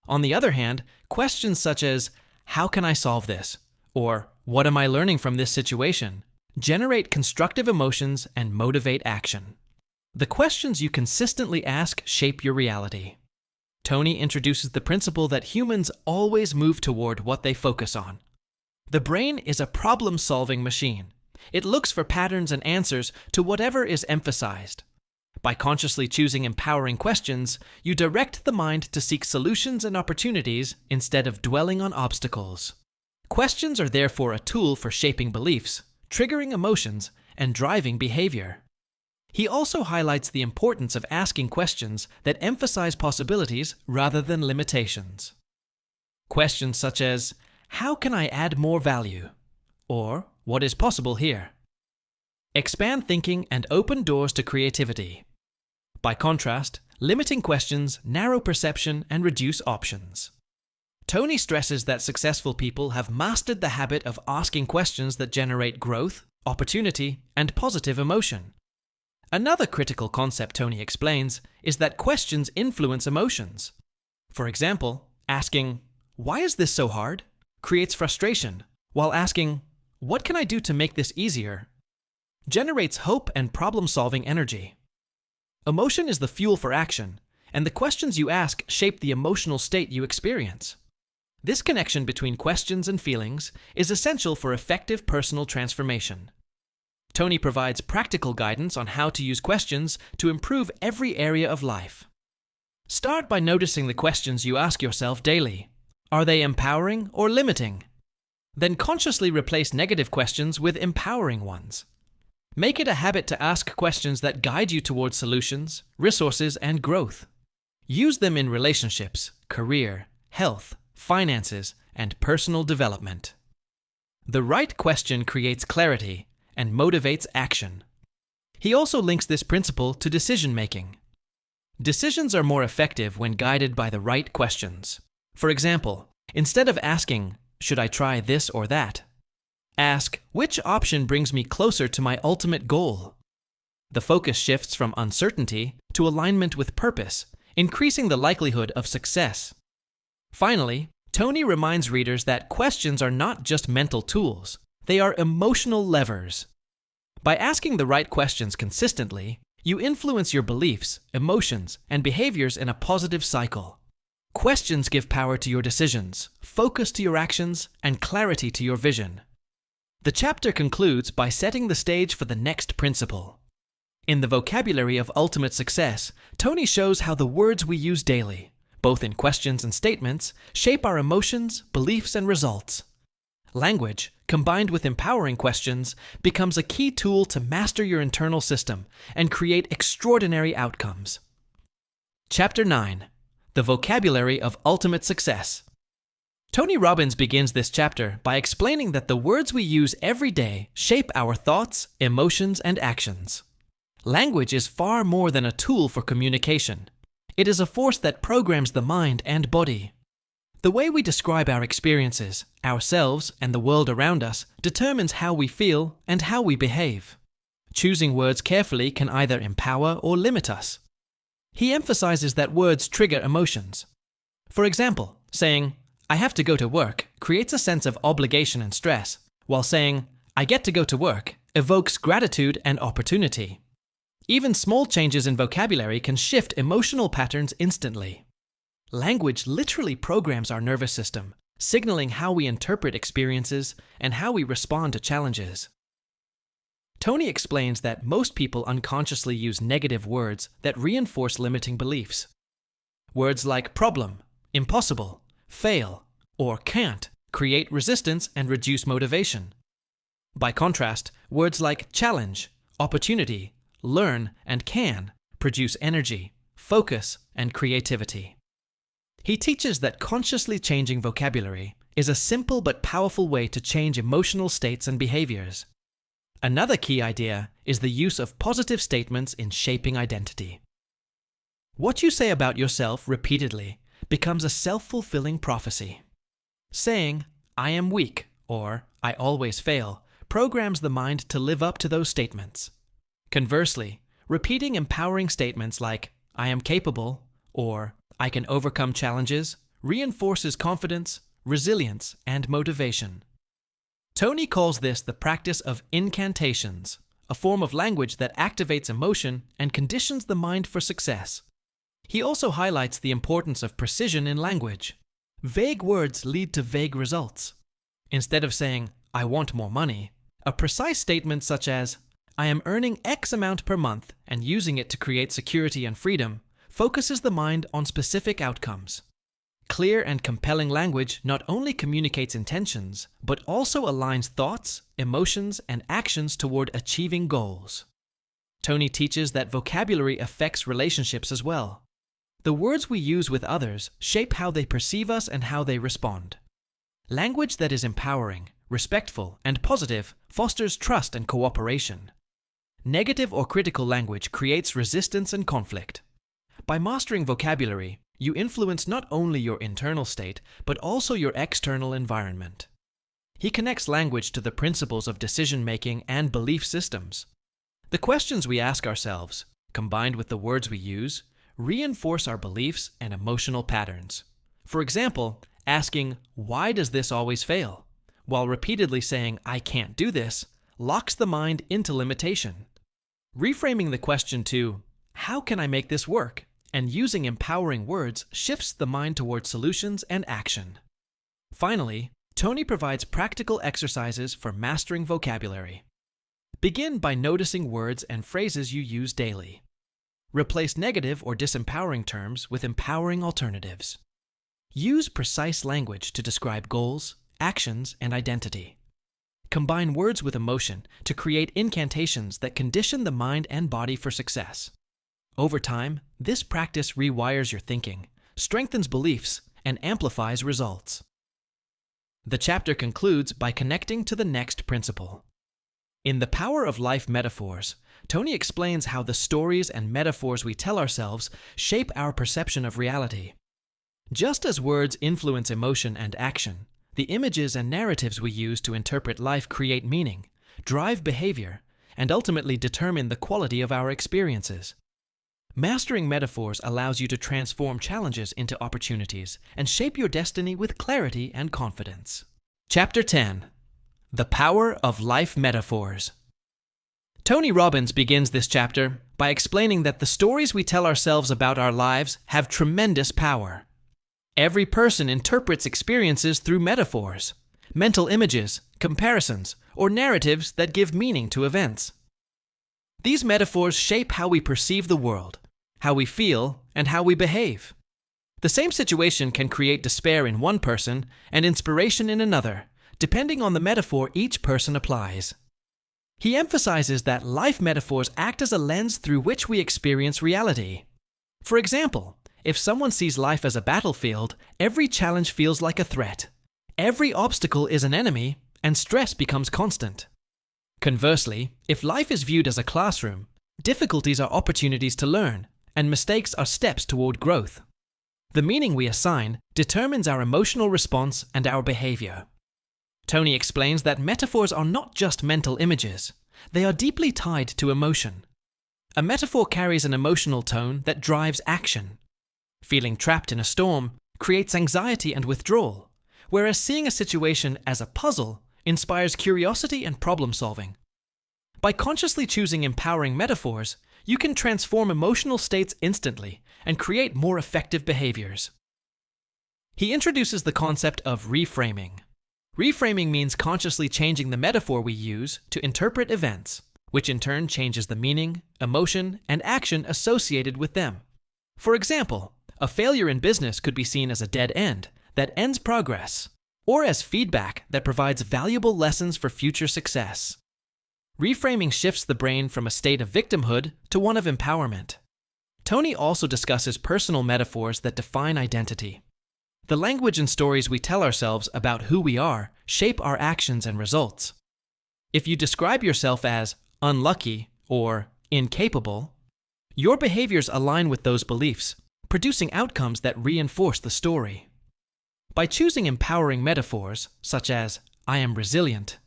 On the other hand, questions such as, "How can I solve this?" or "What am I learning from this situation?" generate constructive emotions and motivate action. The questions you consistently ask shape your reality. Tony introduces the principle that humans always move toward what they focus on. The brain is a problem-solving machine. It looks for patterns and answers to whatever is emphasized. By consciously choosing empowering questions, you direct the mind to seek solutions and opportunities instead of dwelling on obstacles. Questions are therefore a tool for shaping beliefs, triggering emotions, and driving behavior. He also highlights the importance of asking questions that emphasize possibilities rather than limitations. Questions such as, "How can I add more value?" or "What is possible here?" expand thinking and open doors to creativity. By contrast, limiting questions narrow perception and reduce options. Tony stresses that successful people have mastered the habit of asking questions that generate growth, opportunity, and positive emotion. Another critical concept Tony explains is that questions influence emotions. For example, asking, "Why is this so hard?" creates frustration, while asking, "What can I do to make this easier?" generates hope and problem-solving energy. Emotion is the fuel for action, and the questions you ask shape the emotional state you experience. This connection between questions and feelings is essential for effective personal transformation. Tony provides practical guidance on how to use questions to improve every area of life. Start by noticing the questions you ask yourself daily. Are they empowering or limiting? Then consciously replace negative questions with empowering ones. Make it a habit to ask questions that guide you towards solutions, resources, and growth. Use them in relationships, career, health, finances, and personal development. The right question creates clarity and motivates action. He also links this principle to decision-making. Decisions are more effective when guided by the right questions. For example, instead of asking, "Should I try this or that?" ask, "Which option brings me closer to my ultimate goal?" The focus shifts from uncertainty to alignment with purpose, increasing the likelihood of success. Finally, Tony reminds readers that questions are not just mental tools, they are emotional levers. By asking the right questions consistently, you influence your beliefs, emotions, and behaviors in a positive cycle. Questions give power to your decisions, focus to your actions, and clarity to your vision. The chapter concludes by setting the stage for the next principle. In the vocabulary of ultimate success, Tony shows how the words we use daily, both in questions and statements, shape our emotions, beliefs, and results. Language, combined with empowering questions, becomes a key tool to master your internal system and create extraordinary outcomes. Chapter 9. The Vocabulary of Ultimate Success. Tony Robbins begins this chapter by explaining that the words we use every day shape our thoughts, emotions, and actions. Language is far more than a tool for communication. It is a force that programs the mind and body. The way we describe our experiences, ourselves, and the world around us determines how we feel and how we behave. Choosing words carefully can either empower or limit us. He emphasizes that words trigger emotions. For example, saying, "I have to go to work," creates a sense of obligation and stress, while saying, "I get to go to work," evokes gratitude and opportunity. Even small changes in vocabulary can shift emotional patterns instantly. Language literally programs our nervous system, signaling how we interpret experiences and how we respond to challenges. Tony explains that most people unconsciously use negative words that reinforce limiting beliefs. Words like problem, impossible, fail, or can't create resistance and reduce motivation. By contrast, words like challenge, opportunity, learn, and can produce energy, focus, and creativity. He teaches that consciously changing vocabulary is a simple but powerful way to change emotional states and behaviors. Another key idea is the use of positive statements in shaping identity. What you say about yourself repeatedly becomes a self-fulfilling prophecy. Saying, "I am weak," or "I always fail," programs the mind to live up to those statements. Conversely, repeating empowering statements like, "I am capable," or "I can overcome challenges," reinforces confidence, resilience, and motivation. Tony calls this the practice of incantations, a form of language that activates emotion and conditions the mind for success. He also highlights the importance of precision in language. Vague words lead to vague results. Instead of saying, "I want more money," a precise statement such as, "I am earning X amount per month," and using it to create security and freedom, focuses the mind on specific outcomes. Clear and compelling language not only communicates intentions, but also aligns thoughts, emotions, and actions toward achieving goals. Tony teaches that vocabulary affects relationships as well. The words we use with others shape how they perceive us and how they respond. Language that is empowering, respectful, and positive fosters trust and cooperation. Negative or critical language creates resistance and conflict. By mastering vocabulary, you influence not only your internal state, but also your external environment. He connects language to the principles of decision-making and belief systems. The questions we ask ourselves, combined with the words we use, reinforce our beliefs and emotional patterns. For example, asking, "Why does this always fail?" while repeatedly saying, "I can't do this," locks the mind into limitation. Reframing the question to, "How can I make this work?" and using empowering words shifts the mind toward solutions and action. Finally, Tony provides practical exercises for mastering vocabulary. Begin by noticing words and phrases you use daily. Replace negative or disempowering terms with empowering alternatives. Use precise language to describe goals, actions, and identity. Combine words with emotion to create incantations that condition the mind and body for success. Over time, this practice rewires your thinking, strengthens beliefs, and amplifies results. The chapter concludes by connecting to the next principle. In The Power of Life Metaphors, Tony explains how the stories and metaphors we tell ourselves shape our perception of reality. Just as words influence emotion and action, the images and narratives we use to interpret life create meaning, drive behavior, and ultimately determine the quality of our experiences. Mastering metaphors allows you to transform challenges into opportunities and shape your destiny with clarity and confidence. Chapter 10. The Power of Life Metaphors. Tony Robbins begins this chapter by explaining that the stories we tell ourselves about our lives have tremendous power. Every person interprets experiences through metaphors, mental images, comparisons, or narratives that give meaning to events. These metaphors shape how we perceive the world, how we feel, and how we behave. The same situation can create despair in one person and inspiration in another, depending on the metaphor each person applies. He emphasizes that life metaphors act as a lens through which we experience reality. For example, if someone sees life as a battlefield, every challenge feels like a threat. Every obstacle is an enemy, and stress becomes constant. Conversely, if life is viewed as a classroom, difficulties are opportunities to learn, and mistakes are steps toward growth. The meaning we assign determines our emotional response and our behavior. Tony explains that metaphors are not just mental images. They are deeply tied to emotion. A metaphor carries an emotional tone that drives action. Feeling trapped in a storm creates anxiety and withdrawal, whereas seeing a situation as a puzzle inspires curiosity and problem-solving. By consciously choosing empowering metaphors, you can transform emotional states instantly and create more effective behaviors. He introduces the concept of reframing. Reframing means consciously changing the metaphor we use to interpret events, which in turn changes the meaning, emotion, and action associated with them. For example, a failure in business could be seen as a dead end that ends progress, or as feedback that provides valuable lessons for future success. Reframing shifts the brain from a state of victimhood to one of empowerment. Tony also discusses personal metaphors that define identity. The language and stories we tell ourselves about who we are shape our actions and results. If you describe yourself as unlucky or incapable, your behaviors align with those beliefs, producing outcomes that reinforce the story. By choosing empowering metaphors, such as I am resilient,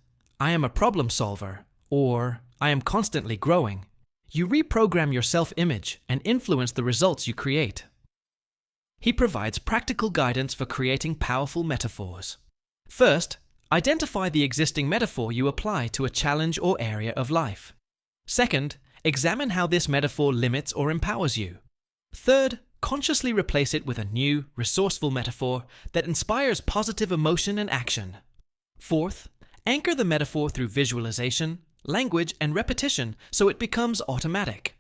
I am a problem solver, or I am constantly growing, you reprogram your self-image and influence the results you create. He provides practical guidance for creating powerful metaphors. First, identify the existing metaphor you apply to a challenge or area of life. Second, examine how this metaphor limits or empowers you. Third, consciously replace it with a new, resourceful metaphor that inspires positive emotion and action. Fourth, anchor the metaphor through visualization, language, and repetition so it becomes automatic.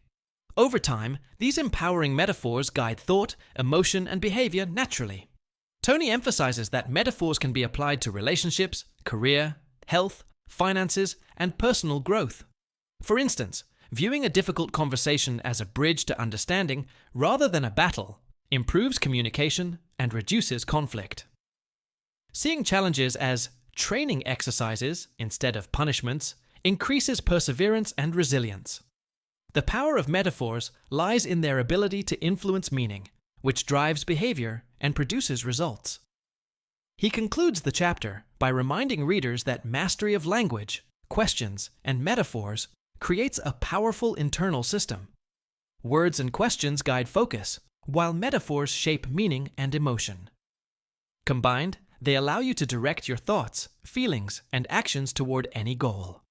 Over time, these empowering metaphors guide thought, emotion, and behavior naturally. Tony emphasizes that metaphors can be applied to relationships, career, health, finances, and personal growth. For instance, viewing a difficult conversation as a bridge to understanding rather than a battle improves communication and reduces conflict. Seeing challenges as training exercises instead of punishments increases perseverance and resilience. The power of metaphors lies in their ability to influence meaning, which drives behavior and produces results. He concludes the chapter by reminding readers that mastery of language, questions, and metaphors creates a powerful internal system. Words and questions guide focus, while metaphors shape meaning and emotion. Combined, they allow you to direct your thoughts, feelings, and actions toward any goal.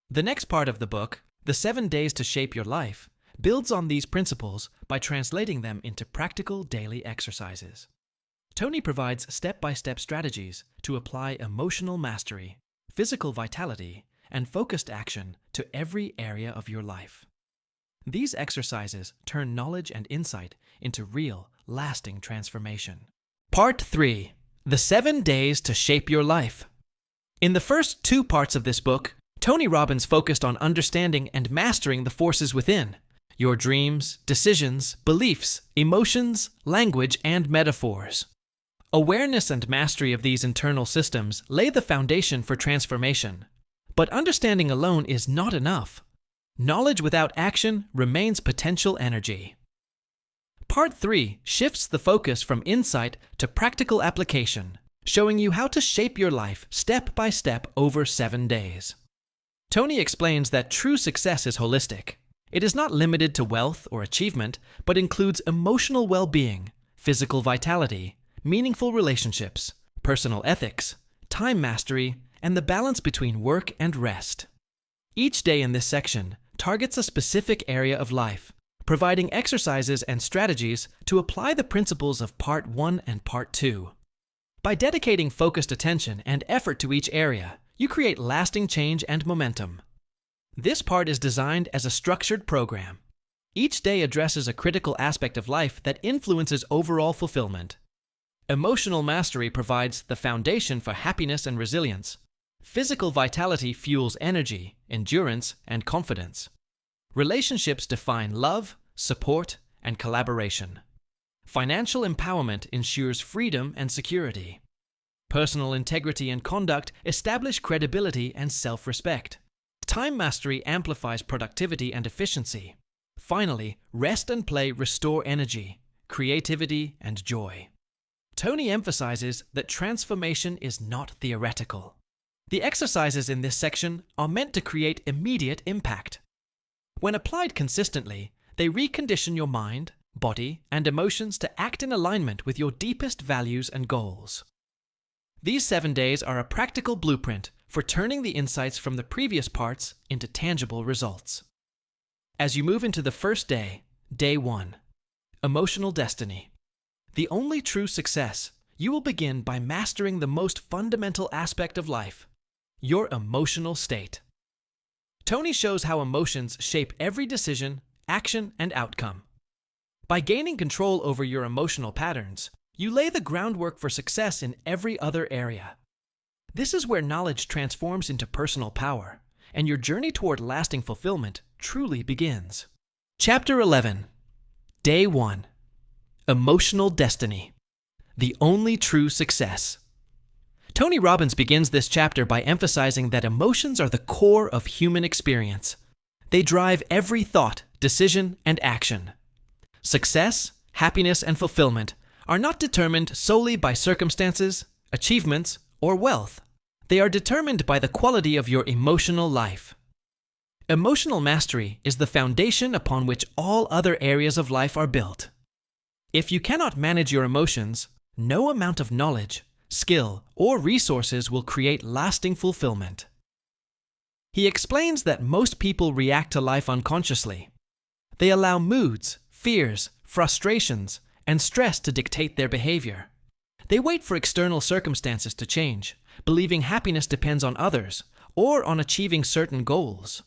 The next part of the book, The 7 Days to Shape Your Life, builds on these principles by translating them into practical daily exercises. Tony provides step-by-step strategies to apply emotional mastery, physical vitality, and focused action to every area of your life. These exercises turn knowledge and insight into real, lasting transformation. Part 3. The 7 Days to Shape Your Life. In the first 2 parts of this book, Tony Robbins focused on understanding and mastering the forces within: your dreams, decisions, beliefs, emotions, language, and metaphors. Awareness and mastery of these internal systems lay the foundation for transformation. But understanding alone is not enough. Knowledge without action remains potential energy. Part 3 shifts the focus from insight to practical application, showing you how to shape your life step by step over 7 days. Tony explains that true success is holistic. It is not limited to wealth or achievement, but includes emotional well-being, physical vitality, meaningful relationships, personal ethics, time mastery, and the balance between work and rest. Each day in this section targets a specific area of life, providing exercises and strategies to apply the principles of Part 1 and Part 2. By dedicating focused attention and effort to each area, you create lasting change and momentum. This part is designed as a structured program. Each day addresses a critical aspect of life that influences overall fulfillment. Emotional mastery provides the foundation for happiness and resilience. Physical vitality fuels energy, endurance, and confidence. Relationships define love, support, and collaboration. Financial empowerment ensures freedom and security. Personal integrity and conduct establish credibility and self-respect. Time mastery amplifies productivity and efficiency. Finally, rest and play restore energy, creativity, and joy. Tony emphasizes that transformation is not theoretical. The exercises in this section are meant to create immediate impact. When applied consistently, they recondition your mind, body, and emotions to act in alignment with your deepest values and goals. These 7 days are a practical blueprint for turning the insights from the previous parts into tangible results. As you move into the first day, Day 1, Emotional Destiny. The only true success you will begin by mastering the most fundamental aspect of life, your emotional state. Tony shows how emotions shape every decision, action, and outcome. By gaining control over your emotional patterns, you lay the groundwork for success in every other area. This is where knowledge transforms into personal power, and your journey toward lasting fulfillment truly begins. Chapter 11. Day 1. Emotional Destiny. The only true success. Tony Robbins begins this chapter by emphasizing that emotions are the core of human experience. They drive every thought, decision, and action. Success, happiness, and fulfillment are not determined solely by circumstances, achievements, or wealth. They are determined by the quality of your emotional life. Emotional mastery is the foundation upon which all other areas of life are built. If you cannot manage your emotions, no amount of knowledge, skill, or resources will create lasting fulfillment. He explains that most people react to life unconsciously. They allow moods, fears, frustrations, and stress to dictate their behavior. They wait for external circumstances to change, believing happiness depends on others or on achieving certain goals.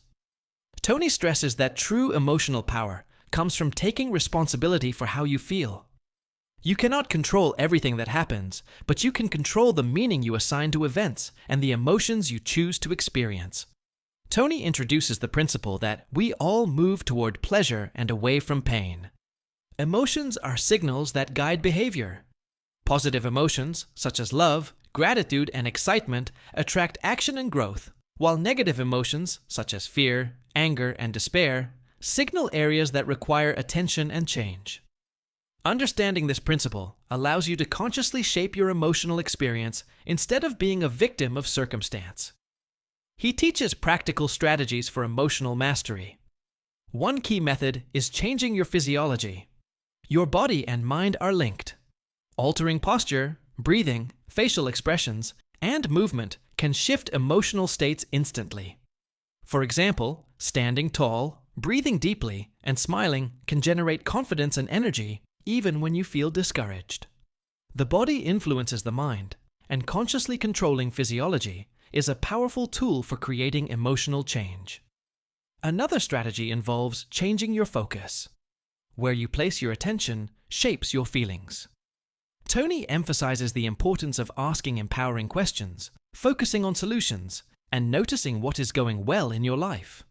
Tony stresses that true emotional power comes from taking responsibility for how you feel. You cannot control everything that happens, but you can control the meaning you assign to events and the emotions you choose to experience. Tony introduces the principle that we all move toward pleasure and away from pain. Emotions are signals that guide behavior. Positive emotions, such as love, gratitude, and excitement, attract action and growth, while negative emotions, such as fear, anger, and despair, signal areas that require attention and change. Understanding this principle allows you to consciously shape your emotional experience instead of being a victim of circumstance. He teaches practical strategies for emotional mastery. One key method is changing your physiology. Your body and mind are linked. Altering posture, breathing, facial expressions, and movement can shift emotional states instantly. For example, standing tall, breathing deeply, and smiling can generate confidence and energy even when you feel discouraged. The body influences the mind, and consciously controlling physiology is a powerful tool for creating emotional change. Another strategy involves changing your focus. Where you place your attention shapes your feelings. Tony emphasizes the importance of asking empowering questions, focusing on solutions, and noticing what is going well in your life.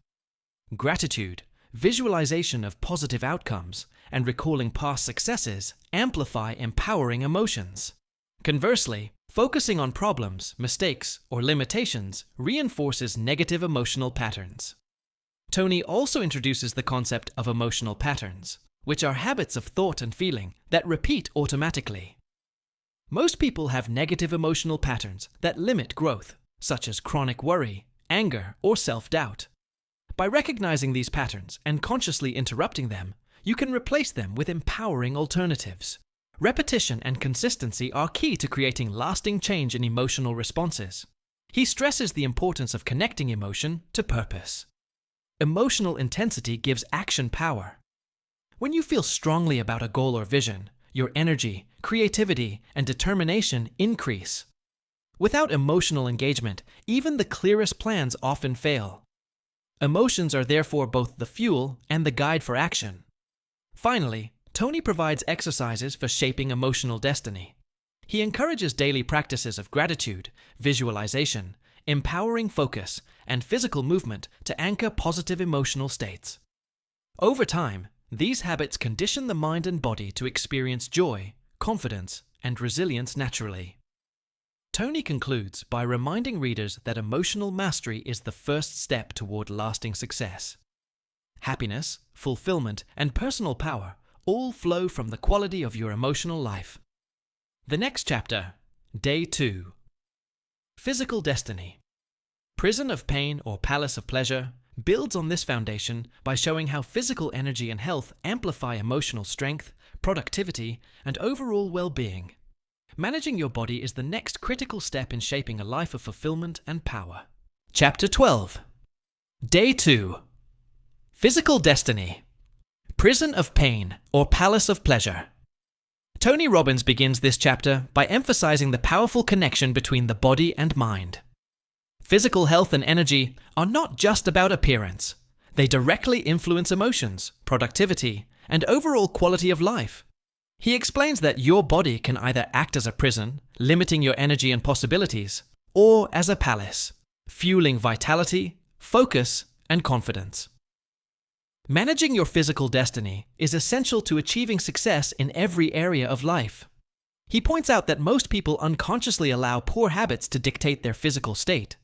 Gratitude, visualization of positive outcomes, and recalling past successes amplify empowering emotions. Conversely, focusing on problems, mistakes, or limitations reinforces negative emotional patterns. Tony also introduces the concept of emotional patterns, which are habits of thought and feeling that repeat automatically. Most people have negative emotional patterns that limit growth, such as chronic worry, anger, or self-doubt. By recognizing these patterns and consciously interrupting them, you can replace them with empowering alternatives. Repetition and consistency are key to creating lasting change in emotional responses. He stresses the importance of connecting emotion to purpose. Emotional intensity gives action power. When you feel strongly about a goal or vision, your energy, creativity, and determination increase. Without emotional engagement, even the clearest plans often fail. Emotions are therefore both the fuel and the guide for action. Finally, Tony provides exercises for shaping emotional destiny. He encourages daily practices of gratitude, visualization, empowering focus, and physical movement to anchor positive emotional states. Over time, these habits condition the mind and body to experience joy, confidence, and resilience naturally. Tony concludes by reminding readers that emotional mastery is the first step toward lasting success. Happiness, fulfillment, and personal power all flow from the quality of your emotional life. The next chapter, Day 2. Physical Destiny. Prison of Pain or Palace of Pleasure builds on this foundation by showing how physical energy and health amplify emotional strength, productivity, and overall well-being. Managing your body is the next critical step in shaping a life of fulfillment and power. Chapter 12. Day 2. Physical Destiny. Prison of Pain or Palace of Pleasure. Tony Robbins begins this chapter by emphasizing the powerful connection between the body and mind. Physical health and energy are not just about appearance. They directly influence emotions, productivity, and overall quality of life. He explains that your body can either act as a prison, limiting your energy and possibilities, or as a palace, fueling vitality, focus, and confidence. Managing your physical destiny is essential to achieving success in every area of life. He points out that most people unconsciously allow poor habits to dictate their physical state.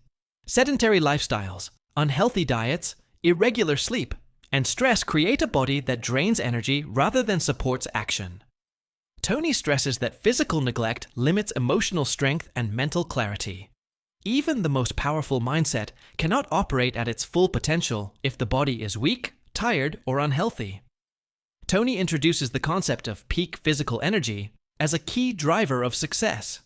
Sedentary lifestyles, unhealthy diets, irregular sleep, and stress create a body that drains energy rather than supports action. Tony stresses that physical neglect limits emotional strength and mental clarity. Even the most powerful mindset cannot operate at its full potential if the body is weak, tired, or unhealthy. Tony introduces the concept of peak physical energy as a key driver of success.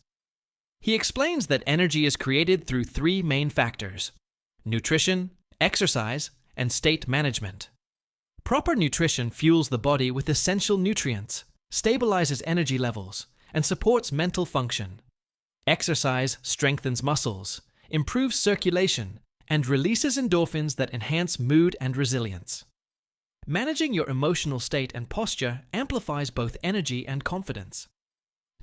He explains that energy is created through three main factors: nutrition, exercise, and state management. Proper nutrition fuels the body with essential nutrients, stabilizes energy levels, and supports mental function. Exercise strengthens muscles, improves circulation, and releases endorphins that enhance mood and resilience. Managing your emotional state and posture amplifies both energy and confidence.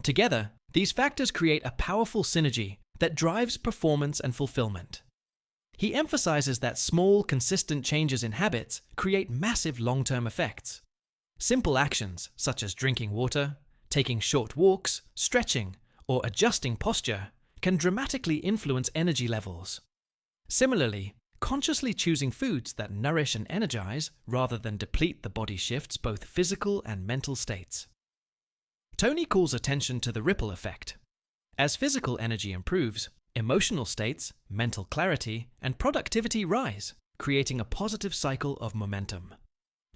Together, these factors create a powerful synergy that drives performance and fulfillment. He emphasizes that small, consistent changes in habits create massive long-term effects. Simple actions, such as drinking water, taking short walks, stretching, or adjusting posture, can dramatically influence energy levels. Similarly, consciously choosing foods that nourish and energize rather than deplete the body shifts both physical and mental states. Tony calls attention to the ripple effect. As physical energy improves, emotional states, mental clarity, and productivity rise, creating a positive cycle of momentum.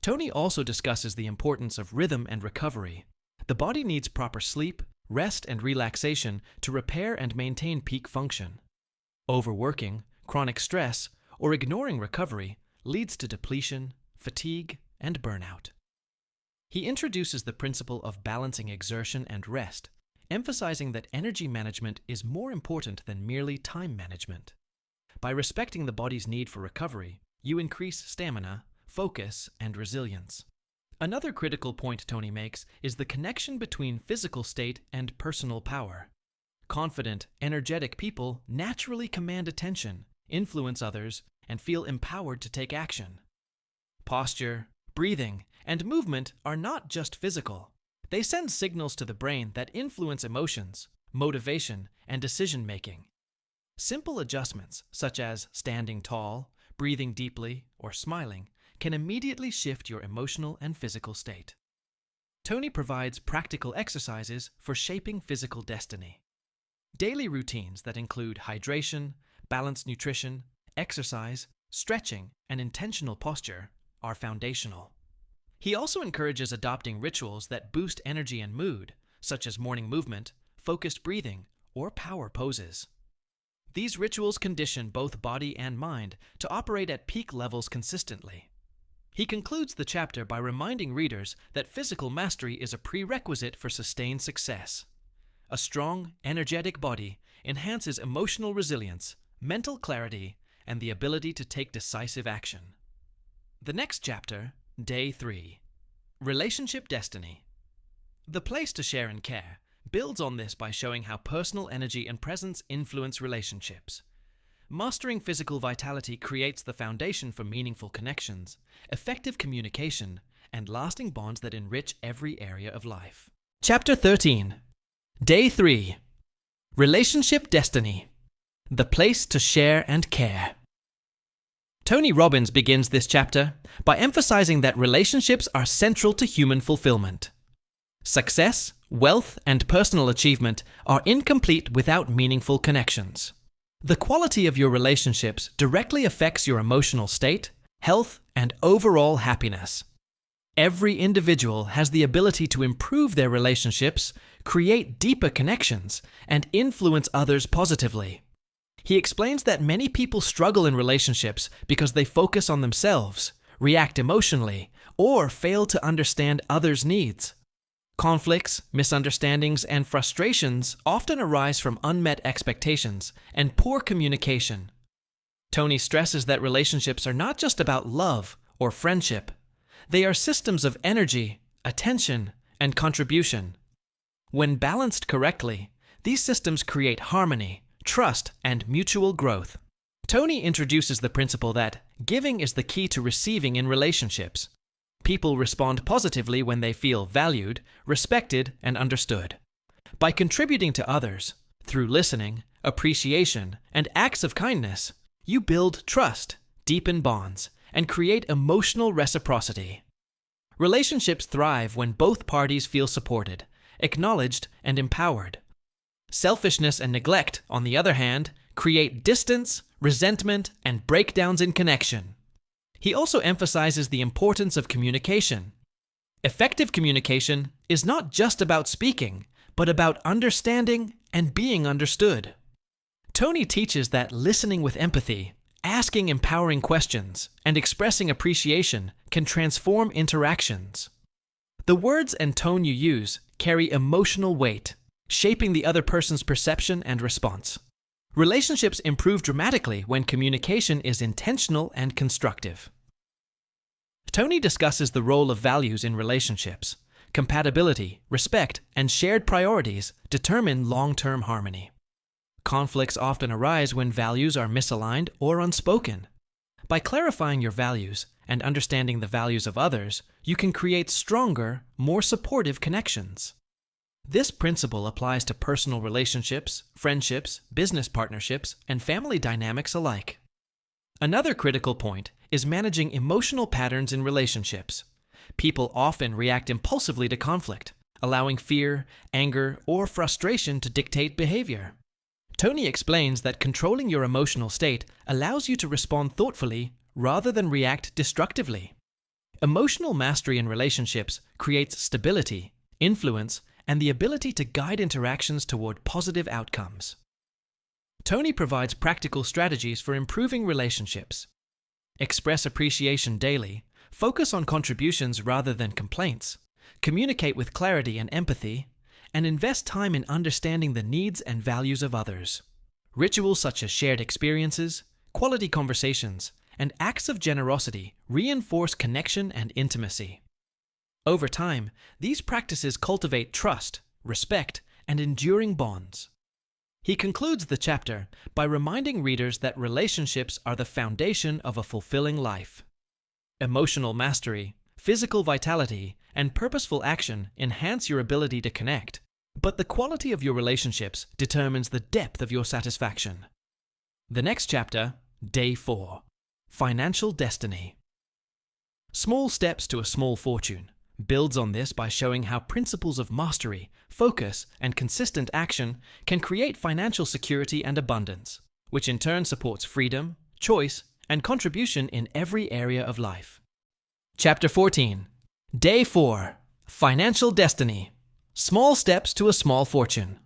Tony also discusses the importance of rhythm and recovery. The body needs proper sleep, rest, and relaxation to repair and maintain peak function. Overworking, chronic stress, or ignoring recovery leads to depletion, fatigue, and burnout. He introduces the principle of balancing exertion and rest, emphasizing that energy management is more important than merely time management. By respecting the body's need for recovery, you increase stamina, focus, and resilience. Another critical point Tony makes is the connection between physical state and personal power. Confident, energetic people naturally command attention, influence others, and feel empowered to take action. Posture, breathing, and movement are not just physical. They send signals to the brain that influence emotions, motivation, and decision-making. Simple adjustments, such as standing tall, breathing deeply, or smiling, can immediately shift your emotional and physical state. Tony provides practical exercises for shaping physical destiny. Daily routines that include hydration, balanced nutrition, exercise, stretching, and intentional posture are foundational. He also encourages adopting rituals that boost energy and mood, such as morning movement, focused breathing, or power poses. These rituals condition both body and mind to operate at peak levels consistently. He concludes the chapter by reminding readers that physical mastery is a prerequisite for sustained success. A strong, energetic body enhances emotional resilience, mental clarity, and the ability to take decisive action. The next chapter, Day 3. Relationship Destiny. The Place to Share and Care builds on this by showing how personal energy and presence influence relationships. Mastering physical vitality creates the foundation for meaningful connections, effective communication, and lasting bonds that enrich every area of life. Chapter 13. Day 3. Relationship Destiny. The Place to Share and Care. Tony Robbins begins this chapter by emphasizing that relationships are central to human fulfillment. Success, wealth, and personal achievement are incomplete without meaningful connections. The quality of your relationships directly affects your emotional state, health, and overall happiness. Every individual has the ability to improve their relationships, create deeper connections, and influence others positively. He explains that many people struggle in relationships because they focus on themselves, react emotionally, or fail to understand others' needs. Conflicts, misunderstandings, and frustrations often arise from unmet expectations and poor communication. Tony stresses that relationships are not just about love or friendship. They are systems of energy, attention, and contribution. When balanced correctly, these systems create harmony, trust, and mutual growth. Tony introduces the principle that giving is the key to receiving in relationships. People respond positively when they feel valued, respected, and understood. By contributing to others, through listening, appreciation, and acts of kindness, you build trust, deepen bonds, and create emotional reciprocity. Relationships thrive when both parties feel supported, acknowledged, and empowered. Selfishness and neglect, on the other hand, create distance, resentment, and breakdowns in connection. He also emphasizes the importance of communication. Effective communication is not just about speaking, but about understanding and being understood. Tony teaches that listening with empathy, asking empowering questions, and expressing appreciation can transform interactions. The words and tone you use carry emotional weight, shaping the other person's perception and response. Relationships improve dramatically when communication is intentional and constructive. Tony discusses the role of values in relationships. Compatibility, respect, and shared priorities determine long-term harmony. Conflicts often arise when values are misaligned or unspoken. By clarifying your values and understanding the values of others, you can create stronger, more supportive connections. This principle applies to personal relationships, friendships, business partnerships, and family dynamics alike. Another critical point is managing emotional patterns in relationships. People often react impulsively to conflict, allowing fear, anger, or frustration to dictate behavior. Tony explains that controlling your emotional state allows you to respond thoughtfully rather than react destructively. Emotional mastery in relationships creates stability, influence, and the ability to guide interactions toward positive outcomes. Tony provides practical strategies for improving relationships. Express appreciation daily, focus on contributions rather than complaints, communicate with clarity and empathy, and invest time in understanding the needs and values of others. Rituals such as shared experiences, quality conversations, and acts of generosity reinforce connection and intimacy. Over time, these practices cultivate trust, respect, and enduring bonds. He concludes the chapter by reminding readers that relationships are the foundation of a fulfilling life. Emotional mastery, physical vitality, and purposeful action enhance your ability to connect, but the quality of your relationships determines the depth of your satisfaction. The next chapter, Day 4, Financial Destiny. Small Steps to a Small Fortune builds on this by showing how principles of mastery, focus, and consistent action can create financial security and abundance, which in turn supports freedom, choice, and contribution in every area of life. Chapter 14, Day 4, Financial Destiny. Small Steps to a Small Fortune.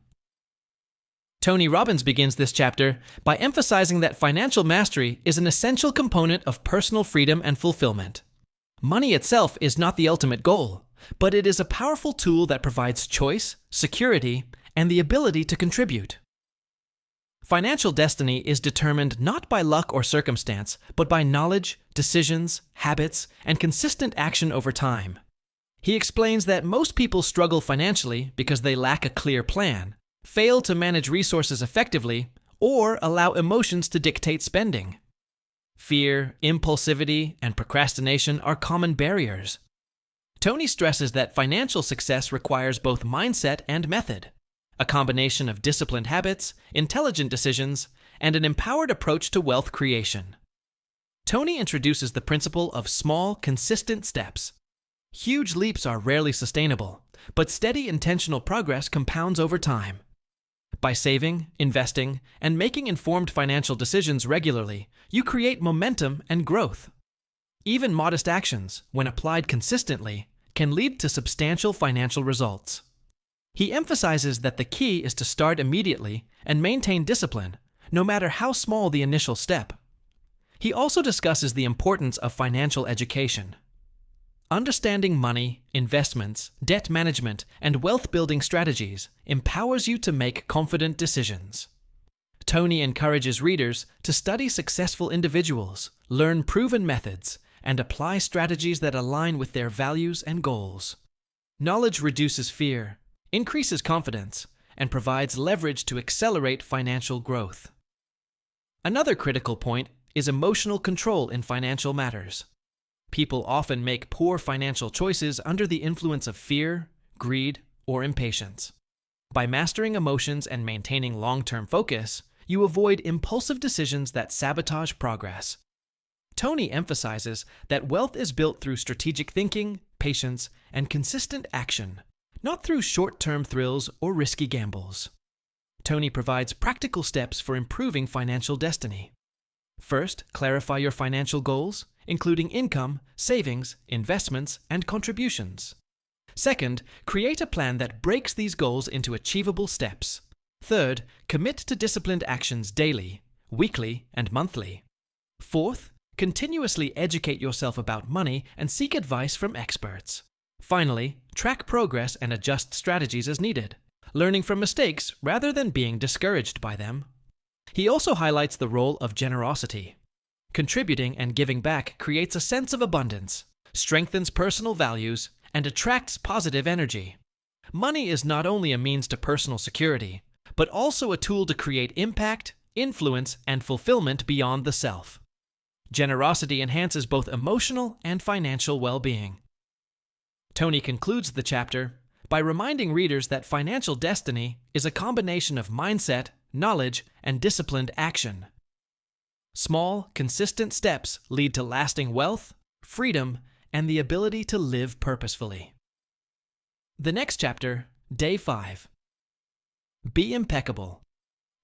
Tony Robbins begins this chapter by emphasizing that financial mastery is an essential component of personal freedom and fulfillment. Money itself is not the ultimate goal, but it is a powerful tool that provides choice, security, and the ability to contribute. Financial destiny is determined not by luck or circumstance, but by knowledge, decisions, habits, and consistent action over time. He explains that most people struggle financially because they lack a clear plan, fail to manage resources effectively, or allow emotions to dictate spending. Fear, impulsivity, and procrastination are common barriers. Tony stresses that financial success requires both mindset and method, a combination of disciplined habits, intelligent decisions, and an empowered approach to wealth creation. Tony introduces the principle of small, consistent steps. Huge leaps are rarely sustainable, but steady, intentional progress compounds over time. By saving, investing, and making informed financial decisions regularly, you create momentum and growth. Even modest actions, when applied consistently, can lead to substantial financial results. He emphasizes that the key is to start immediately and maintain discipline, no matter how small the initial step. He also discusses the importance of financial education. Understanding money, investments, debt management, and wealth-building strategies empowers you to make confident decisions. Tony encourages readers to study successful individuals, learn proven methods, and apply strategies that align with their values and goals. Knowledge reduces fear, increases confidence, and provides leverage to accelerate financial growth. Another critical point is emotional control in financial matters. People often make poor financial choices under the influence of fear, greed, or impatience. By mastering emotions and maintaining long-term focus, you avoid impulsive decisions that sabotage progress. Tony emphasizes that wealth is built through strategic thinking, patience, and consistent action, not through short-term thrills or risky gambles. Tony provides practical steps for improving financial destiny. First, clarify your financial goals, including income, savings, investments, and contributions. Second, create a plan that breaks these goals into achievable steps. Third, commit to disciplined actions daily, weekly, and monthly. Fourth, continuously educate yourself about money and seek advice from experts. Finally, track progress and adjust strategies as needed, learning from mistakes rather than being discouraged by them. He also highlights the role of generosity. Contributing and giving back creates a sense of abundance, strengthens personal values, and attracts positive energy. Money is not only a means to personal security, but also a tool to create impact, influence, and fulfillment beyond the self. Generosity enhances both emotional and financial well-being. Tony concludes the chapter by reminding readers that financial destiny is a combination of mindset, knowledge, and disciplined action. Small, consistent steps lead to lasting wealth, freedom, and the ability to live purposefully. The next chapter, Day 5. Be impeccable.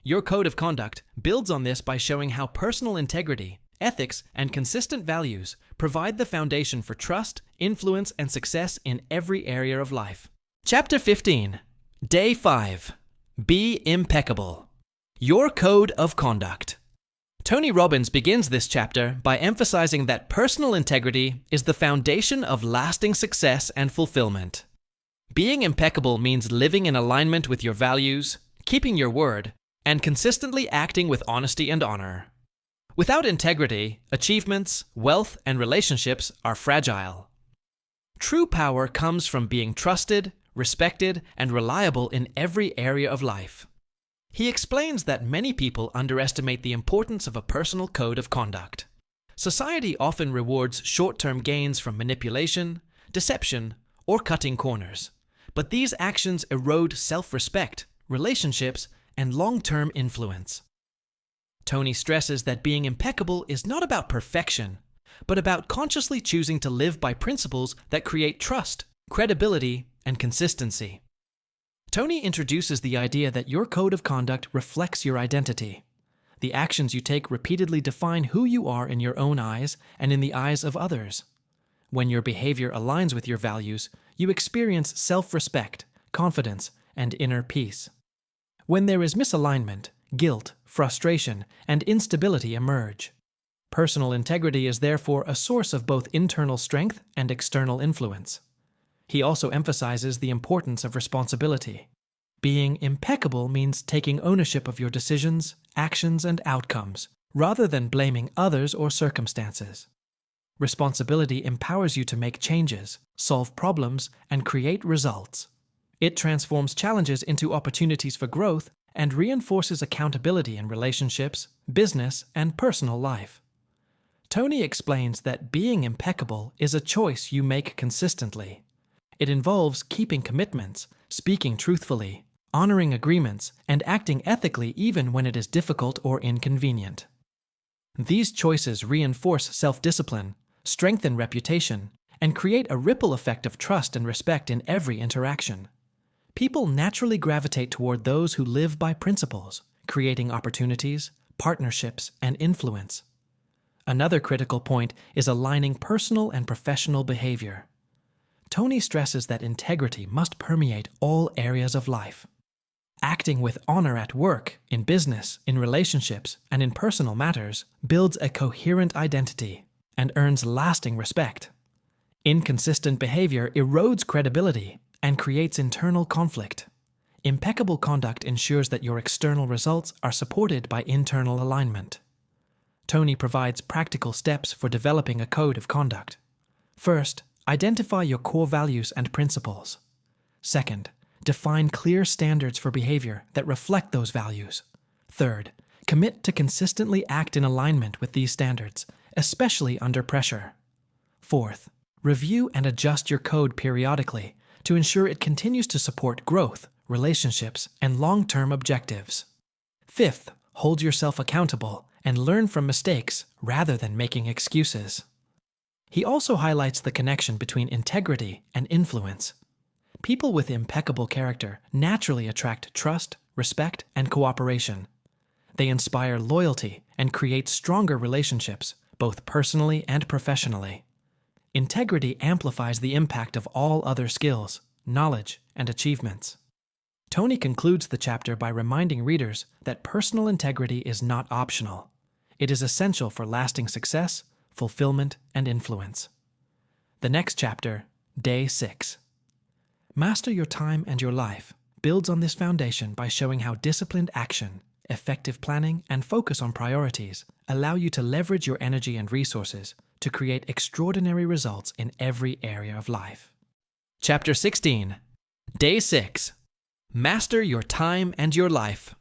Your code of conduct builds on this by showing how personal integrity, ethics, and consistent values provide the foundation for trust, influence, and success in every area of life. Chapter 15. Day 5. Be impeccable. Your code of conduct. Tony Robbins begins this chapter by emphasizing that personal integrity is the foundation of lasting success and fulfillment. Being impeccable means living in alignment with your values, keeping your word, and consistently acting with honesty and honor. Without integrity, achievements, wealth, and relationships are fragile. True power comes from being trusted, respected, and reliable in every area of life. He explains that many people underestimate the importance of a personal code of conduct. Society often rewards short-term gains from manipulation, deception, or cutting corners. But these actions erode self-respect, relationships, and long-term influence. Tony stresses that being impeccable is not about perfection, but about consciously choosing to live by principles that create trust, credibility, and consistency. Tony introduces the idea that your code of conduct reflects your identity. The actions you take repeatedly define who you are in your own eyes and in the eyes of others. When your behavior aligns with your values, you experience self-respect, confidence, and inner peace. When there is misalignment, guilt, frustration, and instability emerge. Personal integrity is therefore a source of both internal strength and external influence. He also emphasizes the importance of responsibility. Being impeccable means taking ownership of your decisions, actions, and outcomes, rather than blaming others or circumstances. Responsibility empowers you to make changes, solve problems, and create results. It transforms challenges into opportunities for growth and reinforces accountability in relationships, business, and personal life. Tony explains that being impeccable is a choice you make consistently. It involves keeping commitments, speaking truthfully, honoring agreements, and acting ethically even when it is difficult or inconvenient. These choices reinforce self-discipline, strengthen reputation, and create a ripple effect of trust and respect in every interaction. People naturally gravitate toward those who live by principles, creating opportunities, partnerships, and influence. Another critical point is aligning personal and professional behavior. Tony stresses that integrity must permeate all areas of life. Acting with honor at work, in business, in relationships, and in personal matters builds a coherent identity and earns lasting respect. Inconsistent behavior erodes credibility and creates internal conflict. Impeccable conduct ensures that your external results are supported by internal alignment. Tony provides practical steps for developing a code of conduct. First, identify your core values and principles. Second, define clear standards for behavior that reflect those values. Third, commit to consistently act in alignment with these standards, especially under pressure. Fourth, review and adjust your code periodically to ensure it continues to support growth, relationships, and long-term objectives. Fifth, hold yourself accountable and learn from mistakes rather than making excuses. He also highlights the connection between integrity and influence. People with impeccable character naturally attract trust, respect, and cooperation. They inspire loyalty and create stronger relationships, both personally and professionally. Integrity amplifies the impact of all other skills, knowledge, and achievements. Tony concludes the chapter by reminding readers that personal integrity is not optional. It is essential for lasting success, fulfillment, and influence. The next chapter, Day 6. Master Your Time and Your Life, builds on this foundation by showing how disciplined action, effective planning, and focus on priorities allow you to leverage your energy and resources to create extraordinary results in every area of life. Chapter 16. Day 6. Master Your Time and Your Life.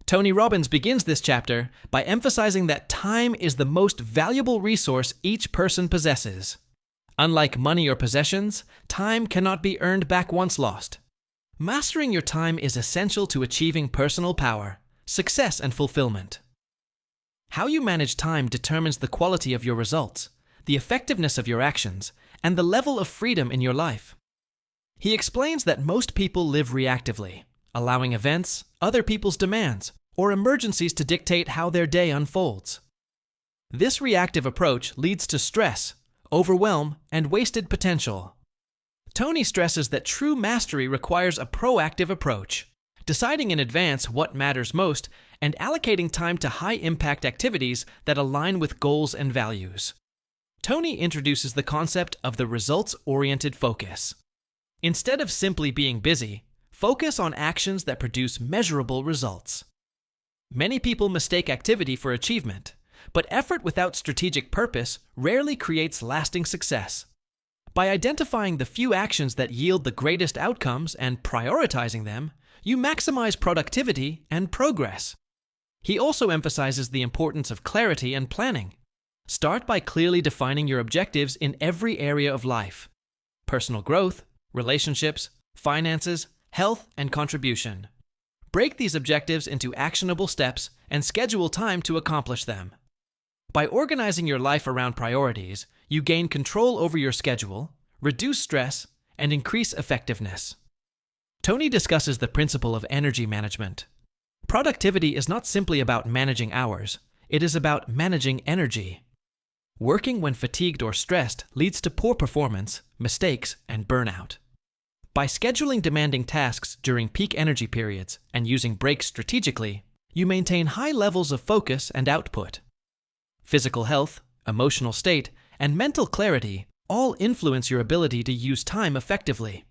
Tony Robbins begins this chapter by emphasizing that time is the most valuable resource each person possesses. Unlike money or possessions, time cannot be earned back once lost. Mastering your time is essential to achieving personal power, success, and fulfillment. How you manage time determines the quality of your results, the effectiveness of your actions, and the level of freedom in your life. He explains that most people live reactively, allowing events, other people's demands, or emergencies to dictate how their day unfolds. This reactive approach leads to stress, overwhelm, and wasted potential. Tony stresses that true mastery requires a proactive approach, deciding in advance what matters most and allocating time to high-impact activities that align with goals and values. Tony introduces the concept of the results-oriented focus. Instead of simply being busy, focus on actions that produce measurable results. Many people mistake activity for achievement, but effort without strategic purpose rarely creates lasting success. By identifying the few actions that yield the greatest outcomes and prioritizing them, you maximize productivity and progress. He also emphasizes the importance of clarity and planning. Start by clearly defining your objectives in every area of life: personal growth, relationships, finances, health, and contribution. Break these objectives into actionable steps and schedule time to accomplish them. By organizing your life around priorities, you gain control over your schedule, reduce stress, and increase effectiveness. Tony discusses the principle of energy management. Productivity is not simply about managing hours, it is about managing energy. Working when fatigued or stressed leads to poor performance, mistakes, and burnout. By scheduling demanding tasks during peak energy periods and using breaks strategically, you maintain high levels of focus and output. Physical health, emotional state, and mental clarity all influence your ability to use time effectively.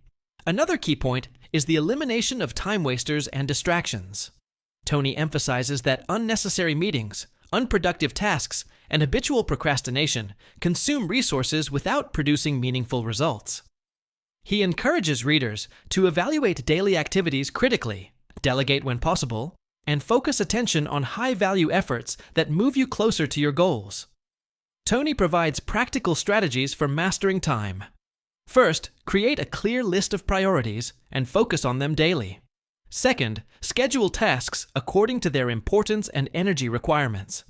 Another key point is the elimination of time wasters and distractions. Tony emphasizes that unnecessary meetings, unproductive tasks, and habitual procrastination consume resources without producing meaningful results. He encourages readers to evaluate daily activities critically, delegate when possible, and focus attention on high-value efforts that move you closer to your goals. Tony provides practical strategies for mastering time. First, create a clear list of priorities and focus on them daily. Second, schedule tasks according to their importance and energy requirements.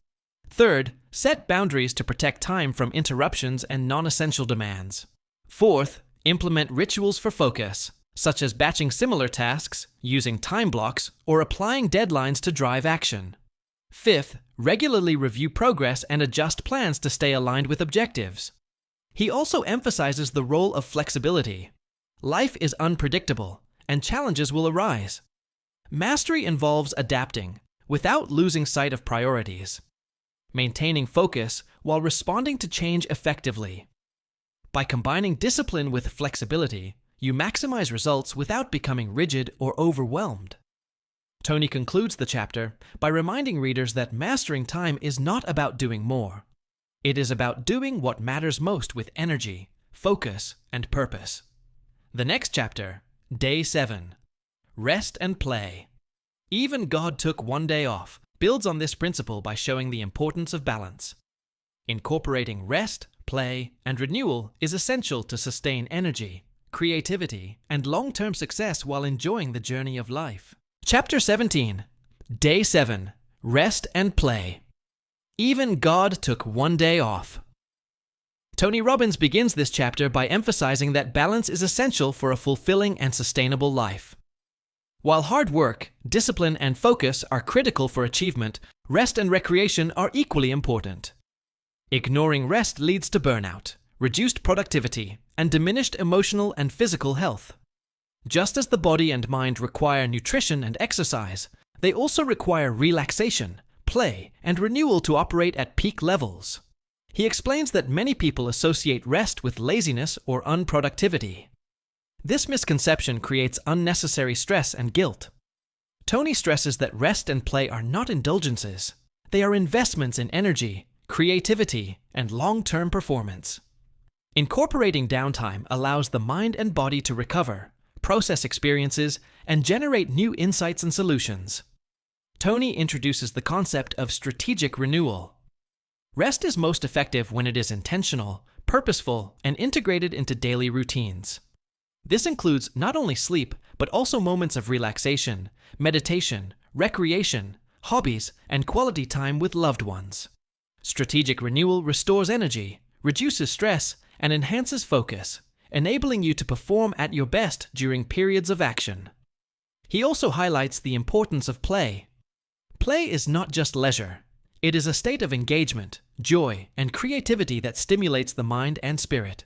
Third, set boundaries to protect time from interruptions and non-essential demands. Fourth, implement rituals for focus, such as batching similar tasks, using time blocks, or applying deadlines to drive action. Fifth, regularly review progress and adjust plans to stay aligned with objectives. He also emphasizes the role of flexibility. Life is unpredictable, and challenges will arise. Mastery involves adapting, without losing sight of priorities. Maintaining focus while responding to change effectively. By combining discipline with flexibility, you maximize results without becoming rigid or overwhelmed. Tony concludes the chapter by reminding readers that mastering time is not about doing more. It is about doing what matters most with energy, focus, and purpose. The next chapter, Day 7, Rest and Play. Even God took one day off, builds on this principle by showing the importance of balance. Incorporating rest, play, and renewal is essential to sustain energy, creativity, and long-term success while enjoying the journey of life. Chapter 17, Day 7, Rest and Play. Even God took one day off. Tony Robbins begins this chapter by emphasizing that balance is essential for a fulfilling and sustainable life. While hard work, discipline, and focus are critical for achievement, rest and recreation are equally important. Ignoring rest leads to burnout, reduced productivity, and diminished emotional and physical health. Just as the body and mind require nutrition and exercise, they also require relaxation, play, and renewal to operate at peak levels. He explains that many people associate rest with laziness or unproductivity. This misconception creates unnecessary stress and guilt. Tony stresses that rest and play are not indulgences. They are investments in energy, creativity, and long-term performance. Incorporating downtime allows the mind and body to recover, process experiences, and generate new insights and solutions. Tony introduces the concept of strategic renewal. Rest is most effective when it is intentional, purposeful, and integrated into daily routines. This includes not only sleep, but also moments of relaxation, meditation, recreation, hobbies, and quality time with loved ones. Strategic renewal restores energy, reduces stress, and enhances focus, enabling you to perform at your best during periods of action. He also highlights the importance of play. Play is not just leisure. It is a state of engagement, joy, and creativity that stimulates the mind and spirit.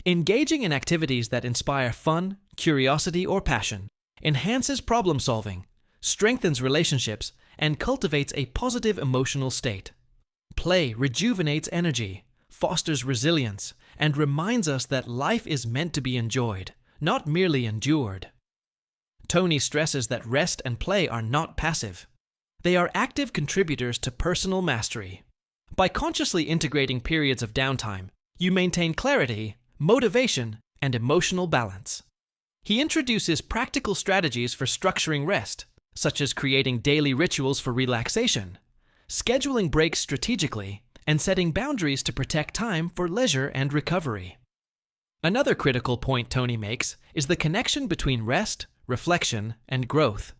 Engaging in activities that inspire fun, curiosity, or passion enhances problem-solving, strengthens relationships, and cultivates a positive emotional state. Play rejuvenates energy, fosters resilience, and reminds us that life is meant to be enjoyed, not merely endured. Tony stresses that rest and play are not passive. They are active contributors to personal mastery. By consciously integrating periods of downtime, you maintain clarity, motivation, and emotional balance. He introduces practical strategies for structuring rest, such as creating daily rituals for relaxation, scheduling breaks strategically, and setting boundaries to protect time for leisure and recovery. Another critical point Tony makes is the connection between rest, reflection, and growth.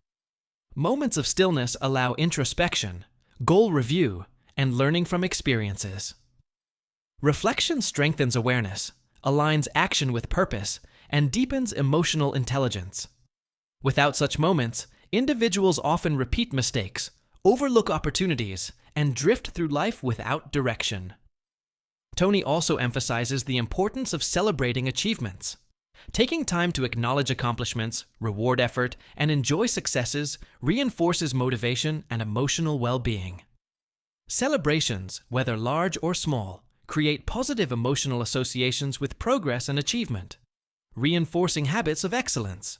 Moments of stillness allow introspection, goal review, and learning from experiences. Reflection strengthens awareness, aligns action with purpose, and deepens emotional intelligence. Without such moments, individuals often repeat mistakes, overlook opportunities, and drift through life without direction. Tony also emphasizes the importance of celebrating achievements. Taking time to acknowledge accomplishments, reward effort, and enjoy successes reinforces motivation and emotional well-being. Celebrations, whether large or small, create positive emotional associations with progress and achievement, reinforcing habits of excellence.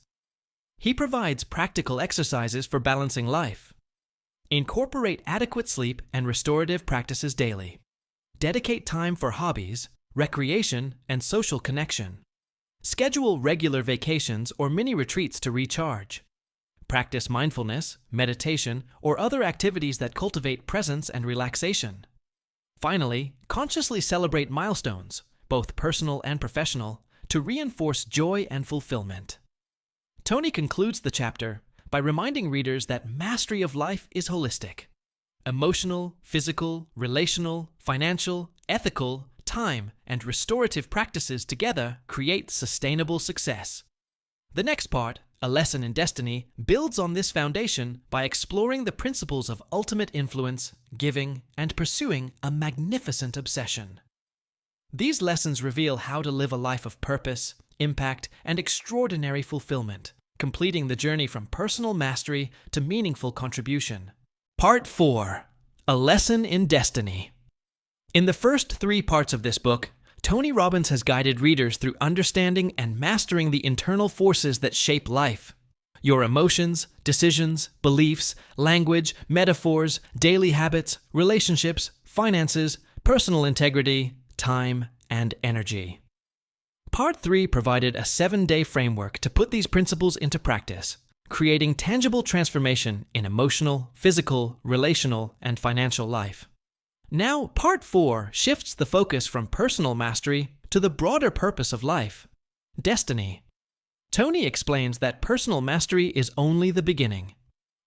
He provides practical exercises for balancing life. Incorporate adequate sleep and restorative practices daily. Dedicate time for hobbies, recreation, and social connection. Schedule regular vacations or mini-retreats to recharge. Practice mindfulness, meditation, or other activities that cultivate presence and relaxation. Finally, consciously celebrate milestones, both personal and professional, to reinforce joy and fulfillment. Tony concludes the chapter by reminding readers that mastery of life is holistic. Emotional, physical, relational, financial, ethical, time, and restorative practices together create sustainable success. The next part, A Lesson in Destiny, builds on this foundation by exploring the principles of ultimate influence, giving, and pursuing a magnificent obsession. These lessons reveal how to live a life of purpose, impact, and extraordinary fulfillment, completing the journey from personal mastery to meaningful contribution. Part 4. A Lesson in Destiny. In the first 3 parts of this book, Tony Robbins has guided readers through understanding and mastering the internal forces that shape life. Your emotions, decisions, beliefs, language, metaphors, daily habits, relationships, finances, personal integrity, time, and energy. Part 3 provided a 7-day framework to put these principles into practice, creating tangible transformation in emotional, physical, relational, and financial life. Now, Part 4 shifts the focus from personal mastery to the broader purpose of life, destiny. Tony explains that personal mastery is only the beginning.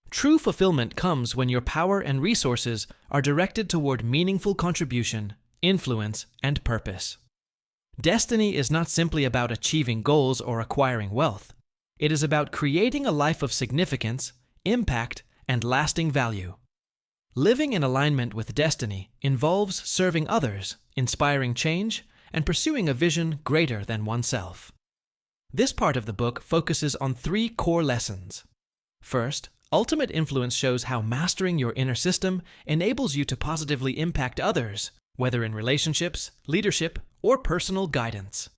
True fulfillment comes when your power and resources are directed toward meaningful contribution, influence, and purpose. Destiny is not simply about achieving goals or acquiring wealth. It is about creating a life of significance, impact, and lasting value. Living in alignment with destiny involves serving others, inspiring change, and pursuing a vision greater than oneself. This part of the book focuses on 3 core lessons. First, ultimate influence shows how mastering your inner system enables you to positively impact others, whether in relationships, leadership, or personal guidance.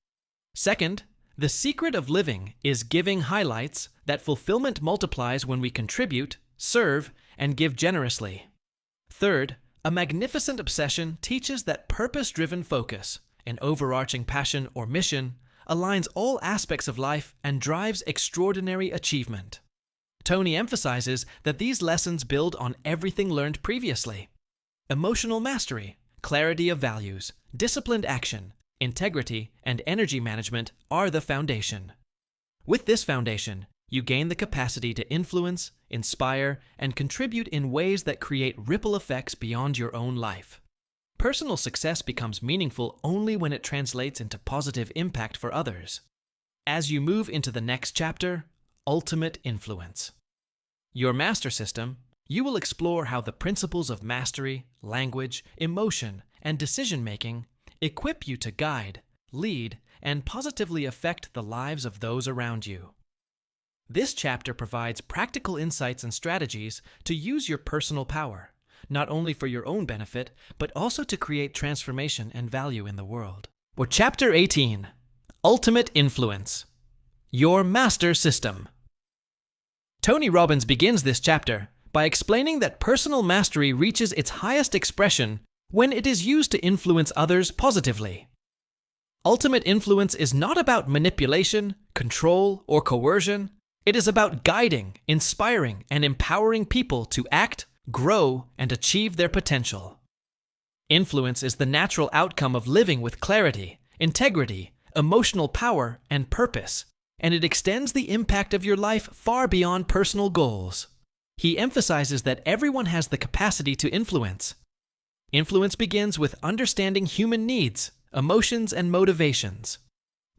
Second, the secret of living is giving highlights that fulfillment multiplies when we contribute, serve, and give generously. Third, a magnificent obsession teaches that purpose-driven focus, an overarching passion or mission, aligns all aspects of life and drives extraordinary achievement. Tony emphasizes that these lessons build on everything learned previously. Emotional mastery, clarity of values, disciplined action, integrity, and energy management are the foundation. With this foundation, you gain the capacity to influence, inspire, and contribute in ways that create ripple effects beyond your own life. Personal success becomes meaningful only when it translates into positive impact for others. As you move into the next chapter, ultimate influence. Your master system, you will explore how the principles of mastery, language, emotion, and decision-making equip you to guide, lead, and positively affect the lives of those around you. This chapter provides practical insights and strategies to use your personal power, not only for your own benefit, but also to create transformation and value in the world. Or Chapter 18, Ultimate Influence. Your Master System. Tony Robbins begins this chapter by explaining that personal mastery reaches its highest expression when it is used to influence others positively. Ultimate influence is not about manipulation, control, or coercion. It is about guiding, inspiring, and empowering people to act, grow, and achieve their potential. Influence is the natural outcome of living with clarity, integrity, emotional power, and purpose, and it extends the impact of your life far beyond personal goals. He emphasizes that everyone has the capacity to influence. Influence begins with understanding human needs, emotions, and motivations.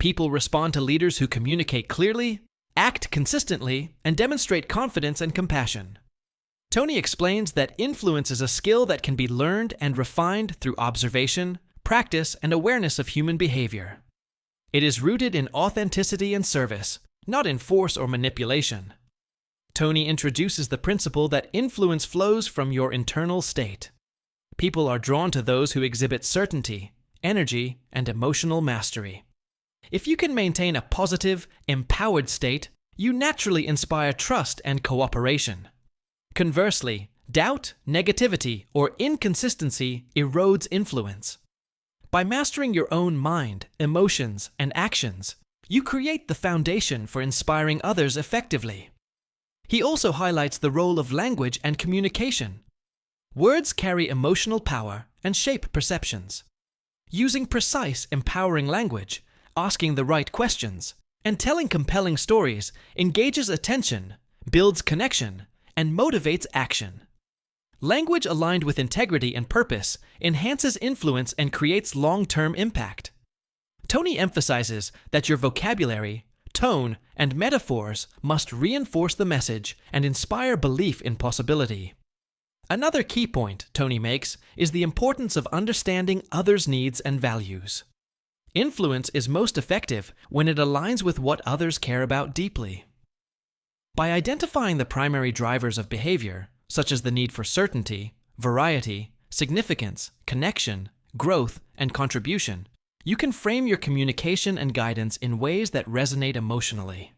People respond to leaders who communicate clearly, act consistently, and demonstrate confidence and compassion. Tony explains that influence is a skill that can be learned and refined through observation, practice, and awareness of human behavior. It is rooted in authenticity and service, not in force or manipulation. Tony introduces the principle that influence flows from your internal state. People are drawn to those who exhibit certainty, energy, and emotional mastery. If you can maintain a positive, empowered state, you naturally inspire trust and cooperation. Conversely, doubt, negativity, or inconsistency erodes influence. By mastering your own mind, emotions, and actions, you create the foundation for inspiring others effectively. He also highlights the role of language and communication. Words carry emotional power and shape perceptions. Using precise, empowering language, asking the right questions, and telling compelling stories engages attention, builds connection, and motivates action. Language aligned with integrity and purpose enhances influence and creates long-term impact. Tony emphasizes that your vocabulary, tone, and metaphors must reinforce the message and inspire belief in possibility. Another key point Tony makes is the importance of understanding others' needs and values. Influence is most effective when it aligns with what others care about deeply. By identifying the primary drivers of behavior, such as the need for certainty, variety, significance, connection, growth, and contribution, You can frame your communication and guidance in ways that resonate emotionally.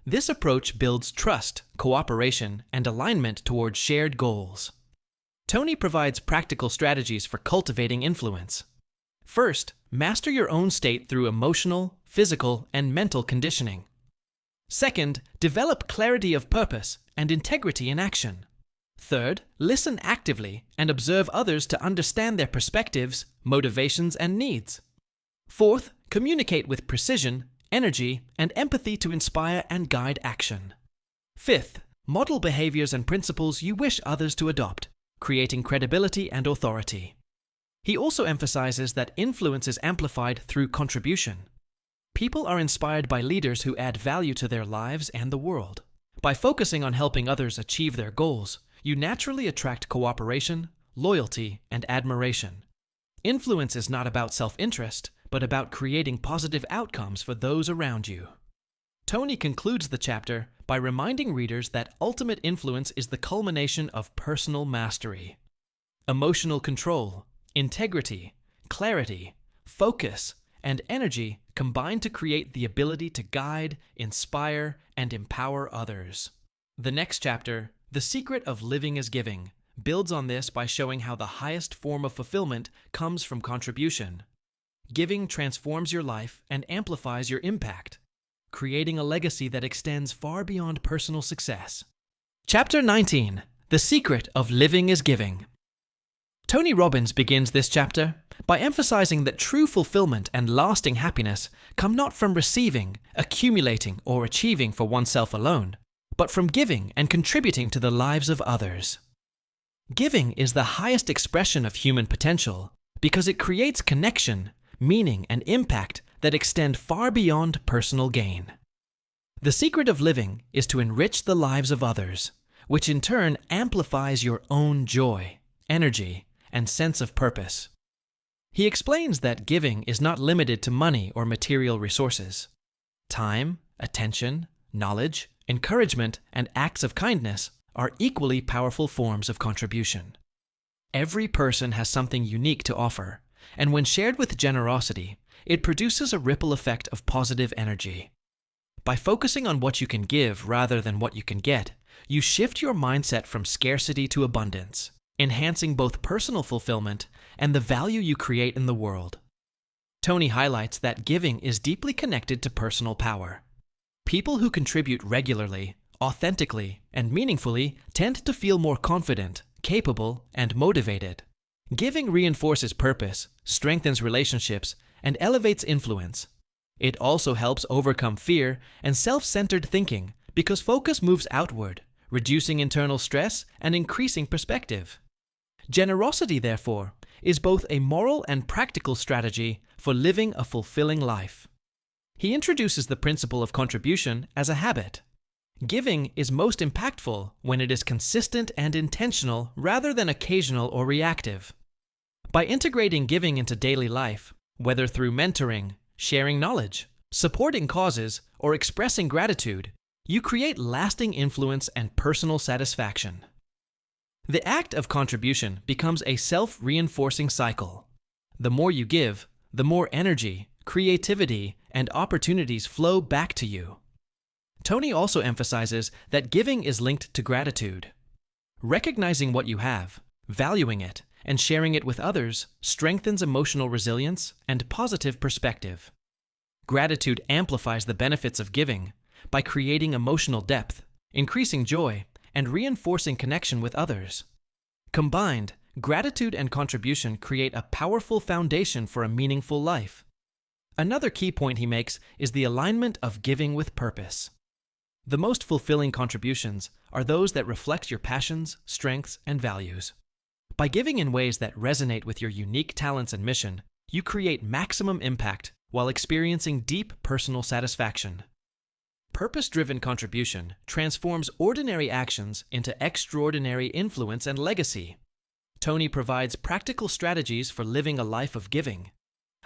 This approach builds trust, cooperation, and alignment towards shared goals. Tony provides practical strategies for cultivating influence. First, master your own state through emotional, physical, and mental conditioning. Second, develop clarity of purpose and integrity in action. Third, listen actively and observe others to understand their perspectives, motivations, and needs. Fourth, communicate with precision, energy, and empathy to inspire and guide action. Fifth, model behaviors and principles you wish others to adopt, creating credibility and authority. He also emphasizes that influence is amplified through contribution. People are inspired by leaders who add value to their lives and the world. By focusing on helping others achieve their goals, you naturally attract cooperation, loyalty, and admiration. Influence is not about self-interest, but about creating positive outcomes for those around you. Tony concludes the chapter by reminding readers that ultimate influence is the culmination of personal mastery. Emotional control, integrity, clarity, focus, and energy combine to create the ability to guide, inspire, and empower others. The next chapter, The Secret of Living is Giving, builds on this by showing how the highest form of fulfillment comes from contribution. Giving transforms your life and amplifies your impact, creating a legacy that extends far beyond personal success. Chapter 19, The Secret of Living is Giving. Tony Robbins begins this chapter by emphasizing that true fulfillment and lasting happiness come not from receiving, accumulating, or achieving for oneself alone, but from giving and contributing to the lives of others. Giving is the highest expression of human potential because it creates connection, meaning, and impact that extend far beyond personal gain. The secret of living is to enrich the lives of others, which in turn amplifies your own joy, energy, and sense of purpose. He explains that giving is not limited to money or material resources. Time, attention, knowledge, encouragement, and acts of kindness are equally powerful forms of contribution. Every person has something unique to offer, and when shared with generosity, it produces a ripple effect of positive energy. By focusing on what you can give rather than what you can get, you shift your mindset from scarcity to abundance, enhancing both personal fulfillment and the value you create in the world. Tony highlights that giving is deeply connected to personal power. People who contribute regularly, authentically, and meaningfully tend to feel more confident, capable, and motivated. Giving reinforces purpose, strengthens relationships, and elevates influence. It also helps overcome fear and self-centered thinking because focus moves outward, reducing internal stress and increasing perspective. Generosity, therefore, is both a moral and practical strategy for living a fulfilling life. He introduces the principle of contribution as a habit. Giving is most impactful when it is consistent and intentional rather than occasional or reactive. By integrating giving into daily life, whether through mentoring, sharing knowledge, supporting causes, or expressing gratitude, you create lasting influence and personal satisfaction. The act of contribution becomes a self-reinforcing cycle. The more you give, the more energy, creativity, and opportunities flow back to you. Tony also emphasizes that giving is linked to gratitude. Recognizing what you have, valuing it, and sharing it with others strengthens emotional resilience and positive perspective. Gratitude amplifies the benefits of giving by creating emotional depth, increasing joy, and reinforcing connection with others. Combined, gratitude and contribution create a powerful foundation for a meaningful life. Another key point he makes is the alignment of giving with purpose. The most fulfilling contributions are those that reflect your passions, strengths, and values. By giving in ways that resonate with your unique talents and mission, you create maximum impact while experiencing deep personal satisfaction. Purpose-driven contribution transforms ordinary actions into extraordinary influence and legacy. Tony provides practical strategies for living a life of giving.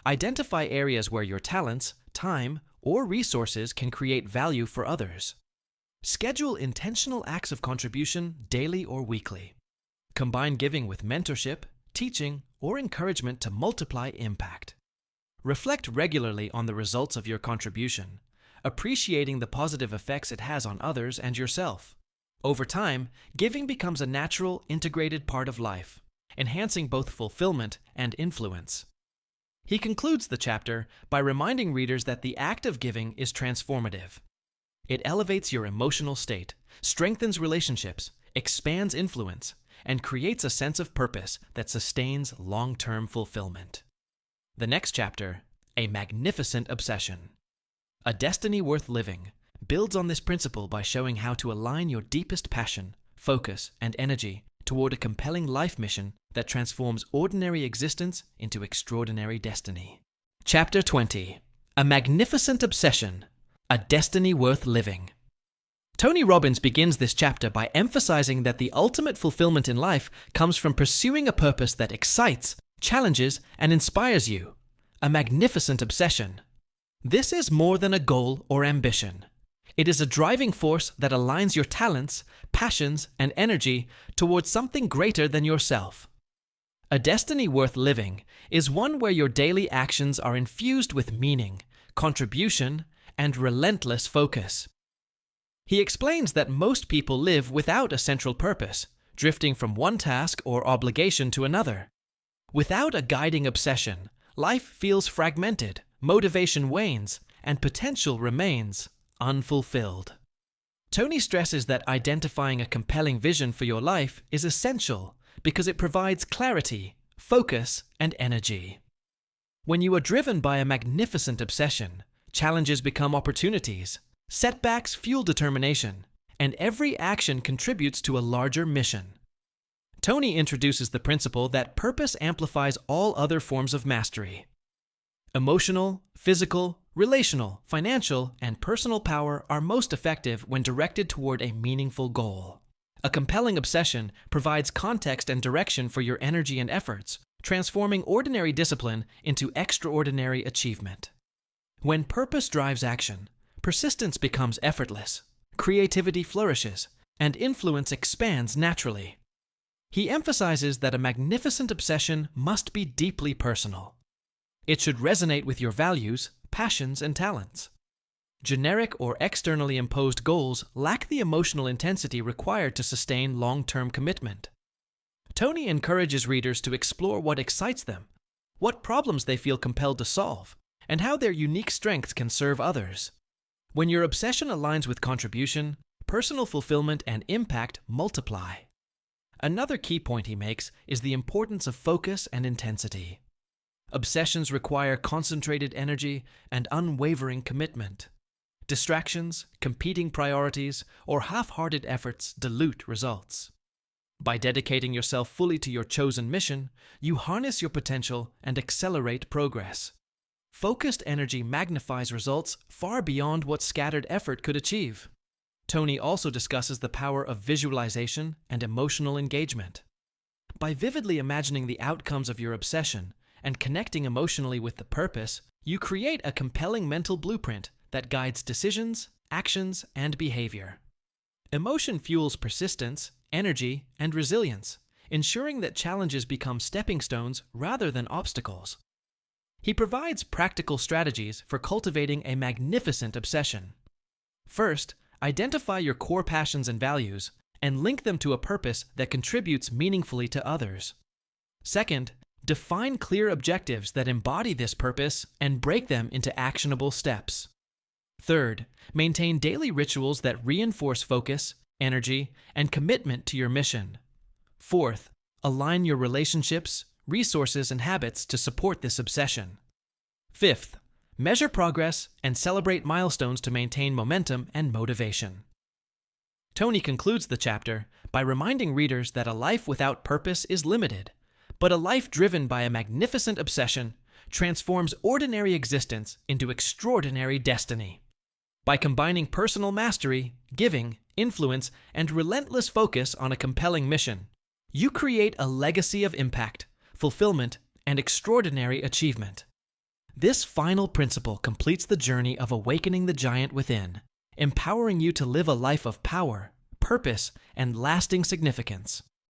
Identify areas where your talents, time, or resources can create value for others. Schedule intentional acts of contribution daily or weekly. Combine giving with mentorship, teaching, or encouragement to multiply impact. reflect regularly on the results of your contribution, appreciating the positive effects it has on others and yourself. Over time, giving becomes a natural, integrated part of life, enhancing both fulfillment and influence. He concludes the chapter by reminding readers that the act of giving is transformative. It elevates your emotional state, strengthens relationships, expands influence, and creates a sense of purpose that sustains long-term fulfillment. The next chapter, A Magnificent Obsession. A Destiny Worth Living, builds on this principle by showing how to align your deepest passion, focus, and energy toward a compelling life mission that transforms ordinary existence into extraordinary destiny. Chapter 20. A Magnificent Obsession. A Destiny Worth Living. Tony Robbins begins this chapter by emphasizing that the ultimate fulfillment in life comes from pursuing a purpose that excites, challenges, and inspires you. A magnificent obsession. This is more than a goal or ambition. It is a driving force that aligns your talents, passions, and energy towards something greater than yourself. A destiny worth living is one where your daily actions are infused with meaning, contribution, and relentless focus. He explains that most people live without a central purpose, drifting from one task or obligation to another. Without a guiding obsession, life feels fragmented, motivation wanes, and potential remains unfulfilled. Tony stresses that identifying a compelling vision for your life is essential because it provides clarity, focus, and energy. When you are driven by a magnificent obsession, challenges become opportunities, setbacks fuel determination, and every action contributes to a larger mission. Tony introduces the principle that purpose amplifies all other forms of mastery. Emotional, physical, relational, financial, and personal power are most effective when directed toward a meaningful goal. A compelling obsession provides context and direction for your energy and efforts, transforming ordinary discipline into extraordinary achievement. When purpose drives action, persistence becomes effortless, creativity flourishes, and influence expands naturally. He emphasizes that a magnificent obsession must be deeply personal. It should resonate with your values, passions, and talents. Generic or externally imposed goals lack the emotional intensity required to sustain long-term commitment. Tony encourages readers to explore what excites them, what problems they feel compelled to solve, and how their unique strengths can serve others. When your obsession aligns with contribution, personal fulfillment and impact multiply. Another key point he makes is the importance of focus and intensity. Obsessions require concentrated energy and unwavering commitment. Distractions, competing priorities, or half-hearted efforts dilute results. By dedicating yourself fully to your chosen mission, you harness your potential and accelerate progress. Focused energy magnifies results far beyond what scattered effort could achieve. Tony also discusses the power of visualization and emotional engagement. By vividly imagining the outcomes of your obsession and connecting emotionally with the purpose, you create a compelling mental blueprint that guides decisions, actions, and behavior. Emotion fuels persistence, energy, and resilience, ensuring that challenges become stepping stones rather than obstacles. He provides practical strategies for cultivating a magnificent obsession. First, identify your core passions and values and link them to a purpose that contributes meaningfully to others. Second, define clear objectives that embody this purpose and break them into actionable steps. Third, maintain daily rituals that reinforce focus, energy, and commitment to your mission. Fourth, align your relationships, resources, and habits to support this obsession. Fifth, measure progress and celebrate milestones to maintain momentum and motivation. Tony concludes the chapter by reminding readers that a life without purpose is limited, but a life driven by a magnificent obsession transforms ordinary existence into extraordinary destiny. By combining personal mastery, giving, influence, and relentless focus on a compelling mission, you create a legacy of impact, fulfillment, and extraordinary achievement. This final principle completes the journey of awakening the giant within, empowering you to live a life of power, purpose, and lasting significance.